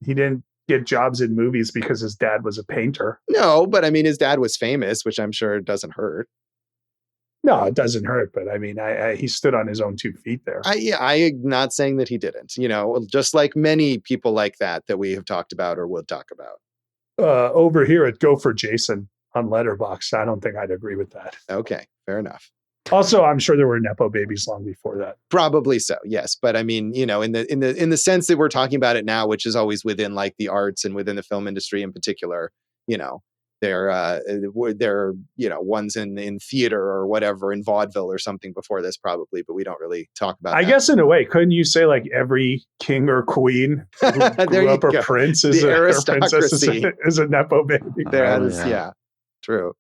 get jobs in movies because his dad was a painter. No, but I mean, his dad was famous, which I'm sure doesn't hurt. No, it doesn't hurt, but I mean, he stood on his own 2 feet there. I'm not saying that he didn't, just like many people like that we have talked about or will talk about. Over here at Go for Jason on Letterboxd, I don't think I'd agree with that. Okay, fair enough. Also, I'm sure there were Nepo babies long before that. Probably so, yes. But I mean, in the sense that we're talking about it now, which is always within like the arts and within the film industry in particular, they're ones in theater or whatever, in vaudeville or something before this probably, but we don't really talk about I guess in a way, couldn't you say like every king or queen who grew up a prince is the a aristocracy is a Nepo baby? Yeah, true.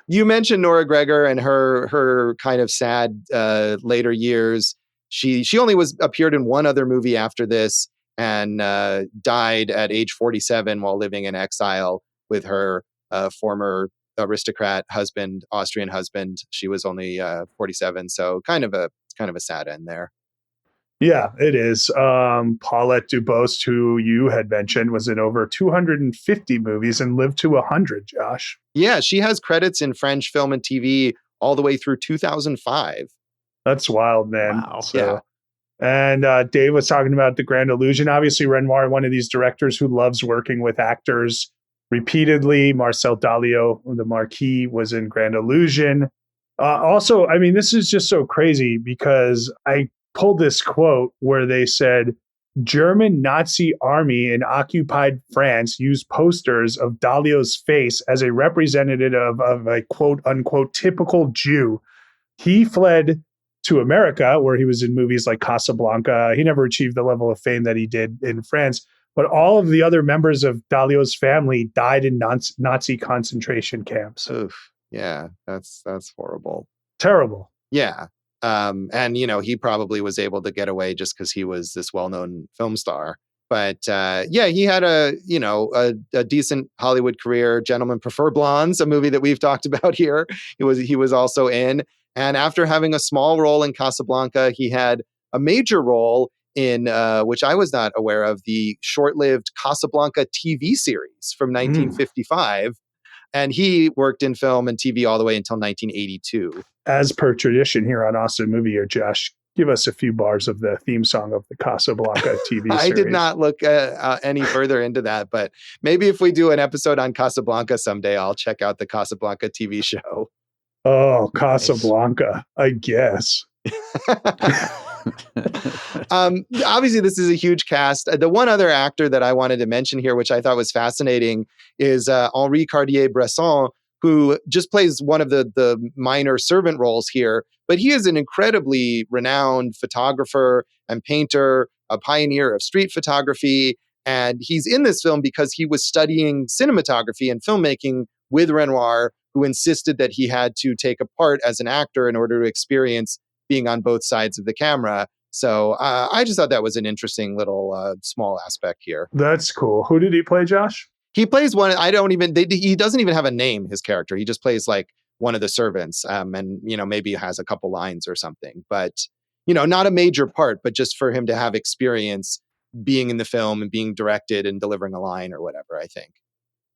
You mentioned Nora Gregor and her kind of sad later years. She only appeared in one other movie after this and died at age 47 while living in exile with her former aristocrat husband, Austrian husband. She was only 47, so kind of a sad end there. Yeah, it is. Paulette Dubost, who you had mentioned, was in over 250 movies and lived to 100, Josh. Yeah, she has credits in French film and TV all the way through 2005. That's wild, man. Wow. So, yeah. And Dave was talking about The Grand Illusion. Obviously, Renoir, one of these directors who loves working with actors repeatedly. Marcel Dalio, the Marquis, was in Grand Illusion. Also, I mean, this is just so crazy because I pulled this quote where they said, German Nazi army in occupied France used posters of Dalio's face as a representative of a quote unquote typical Jew. He fled to America, where he was in movies like Casablanca. He never achieved the level of fame that he did in France, but all of the other members of Dalio's family died in Nazi concentration camps. Oof. Yeah, that's horrible. Terrible. Yeah. And, he probably was able to get away just because he was this well-known film star. But he had a decent Hollywood career. Gentlemen Prefer Blondes, a movie that we've talked about here. He was also in. And after having a small role in Casablanca, he had a major role in, which I was not aware of, the short-lived Casablanca TV series from 1955. And he worked in film and TV all the way until 1982. As per tradition here on Awesome Movie Year, Josh, give us a few bars of the theme song of the Casablanca TV series. I did not look any further into that, but maybe if we do an episode on Casablanca someday, I'll check out the Casablanca TV show. Oh, Casablanca, nice. I guess. Obviously, this is a huge cast. The one other actor that I wanted to mention here, which I thought was fascinating, is Henri Cartier-Bresson, who just plays one of the minor servant roles here. But he is an incredibly renowned photographer and painter, a pioneer of street photography. And he's in this film because he was studying cinematography and filmmaking with Renoir, who insisted that he had to take a part as an actor in order to experience being on both sides of the camera. So I just thought that was an interesting little small aspect here. That's cool. Who did he play, Josh? He plays one. He doesn't even have a name, his character. He just plays like one of the servants and, maybe has a couple lines or something. But, not a major part, but just for him to have experience being in the film and being directed and delivering a line or whatever, I think.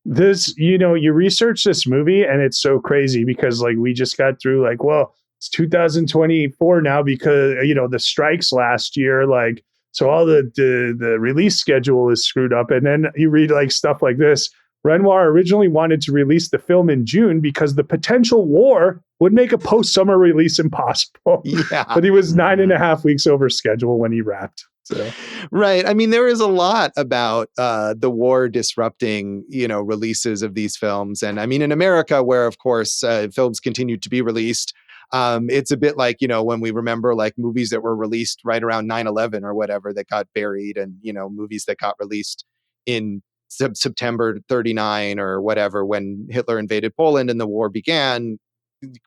This, you research this movie and it's so crazy because like we just got through like, well, it's 2024 now because, the strikes last year, like, so all the release schedule is screwed up. And then you read like stuff like this. Renoir originally wanted to release the film in June because the potential war would make a post-summer release impossible. Yeah. But he was 9.5 weeks over schedule when he wrapped. So. Right. I mean, there is a lot about the war disrupting, releases of these films. And I mean, in America, where, of course, films continued to be released, it's a bit like, when we remember like movies that were released right around 9/11 or whatever that got buried and, movies that got released in September 39 or whatever, when Hitler invaded Poland and the war began.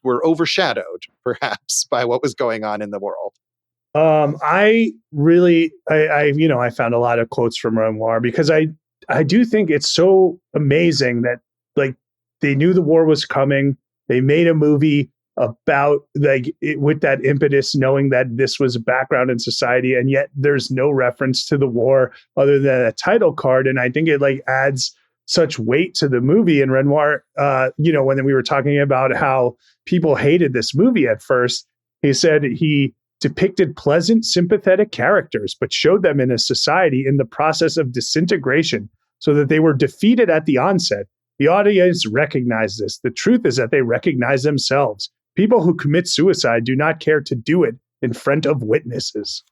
were overshadowed perhaps by what was going on in the world. I found a lot of quotes from Renoir because I do think it's so amazing that like they knew the war was coming. They made a movie about with that impetus, knowing that this was a background in society, and yet there's no reference to the war other than a title card. And I think it like adds such weight to the movie. And Renoir, when we were talking about how people hated this movie at first, he said he depicted pleasant, sympathetic characters, but showed them in a society in the process of disintegration so that they were defeated at the onset. The audience recognized this. The truth is that they recognize themselves. People who commit suicide do not care to do it in front of witnesses.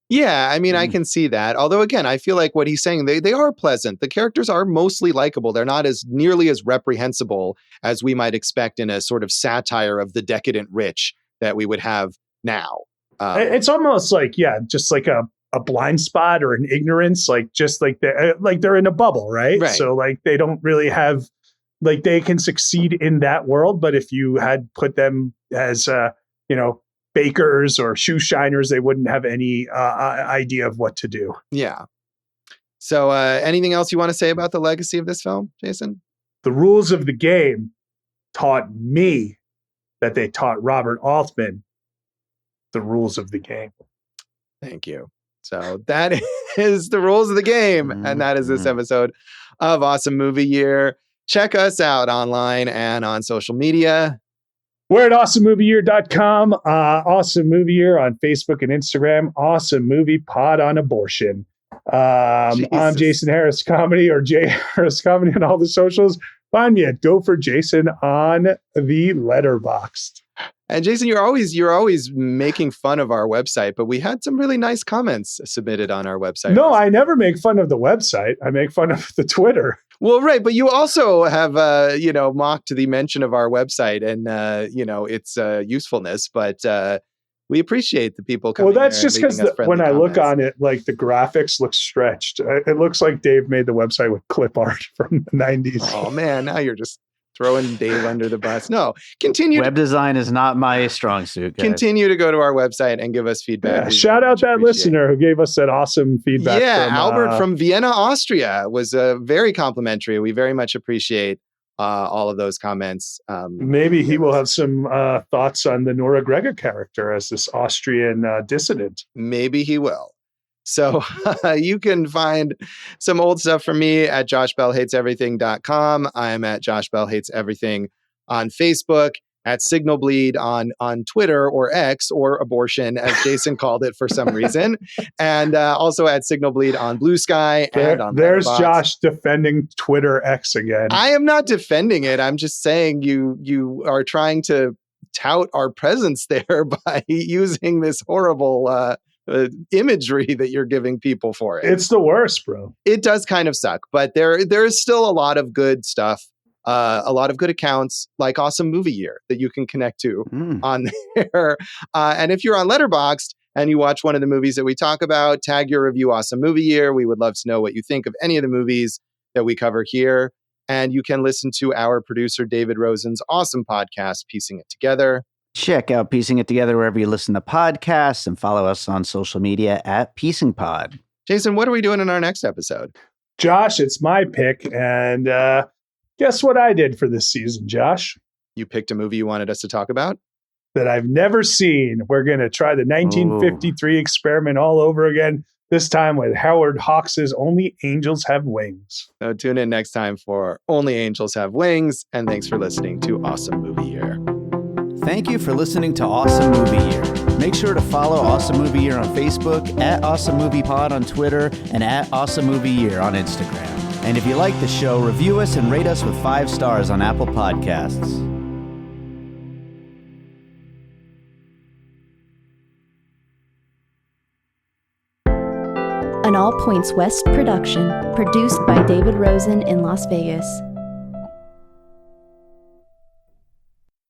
Yeah, I mean, I can see that. Although, again, I feel like what he's saying, they are pleasant. The characters are mostly likable. They're not as nearly as reprehensible as we might expect in a sort of satire of the decadent rich that we would have now. It's almost like, just like a blind spot or an ignorance, like just like they're in a bubble, right? So like they don't really have, like they can succeed in that world, but if you had put them as bakers or shoe shiners, they wouldn't have any idea of what to do. Yeah. So anything else you want to say about the legacy of this film, Jason? The rules of the game taught me that they taught Robert Altman the rules of the game. Thank you. So that is the rules of the game. And that is this episode of Awesome Movie Year. Check us out online and on social media. We're at awesomemovieyear.com. Awesome Movie Year on Facebook and Instagram. Awesome Movie Pod on Abortion. I'm Jason Harris Comedy, or Jay Harris Comedy on all the socials. Find me at Go for Jason on the Letterboxd. And Jason, you're always making fun of our website, but we had some really nice comments submitted on our website. No, I never make fun of the website. I make fun of the Twitter. Well, right. But you also have, mocked the mention of our website and, its usefulness. But we appreciate the people coming. Well, that's just because when I look on it, like the graphics look stretched. It looks like Dave made the website with clip art from the 90s. Oh, man. Now you're just throwing Dave under the bus. No, continue. Web design is not my strong suit, guys. Continue to go to our website and give us feedback. Yeah, shout out that listener who gave us that awesome feedback. Yeah, Albert from Vienna, Austria was very complimentary. We very much appreciate all of those comments. Maybe he will have some thoughts on the Nora Gregor character as this Austrian dissident. Maybe he will. So you can find some old stuff from me at joshbellhateseverything.com. I'm at Josh Bell Hates Everything on Facebook, at Signal Bleed on Twitter or X, or abortion, as Jason called it for some reason. And also at Signal Bleed on Blue Sky. And on there's Letterboxd. Josh defending Twitter X again. I am not defending it. I'm just saying you are trying to tout our presence there by using this horrible imagery that you're giving people for it. It's the worst, bro. It does kind of suck, but there is still a lot of good stuff, a lot of good accounts like Awesome Movie Year that you can connect to on there. And if you're on Letterboxd and you watch one of the movies that we talk about, tag your review Awesome Movie Year. We would love to know what you think of any of the movies that we cover here. And you can listen to our producer David Rosen's awesome podcast, Piecing It Together. Check out Piecing It Together wherever you listen to podcasts, and follow us on social media at Piecing Pod. Jason, what are we doing in our next episode? Josh, it's my pick. And guess what I did for this season, Josh? You picked a movie you wanted us to talk about? That I've never seen. We're going to try the 1953 experiment all over again, this time with Howard Hawks' Only Angels Have Wings. So tune in next time for Only Angels Have Wings. And thanks for listening to Awesome Movie Year. Thank you for listening to Awesome Movie Year. Make sure to follow Awesome Movie Year on Facebook, at Awesome Movie Pod on Twitter, and at Awesome Movie Year on Instagram. And if you like the show, review us and rate us with 5 stars on Apple Podcasts. An All Points West production, produced by David Rosen in Las Vegas.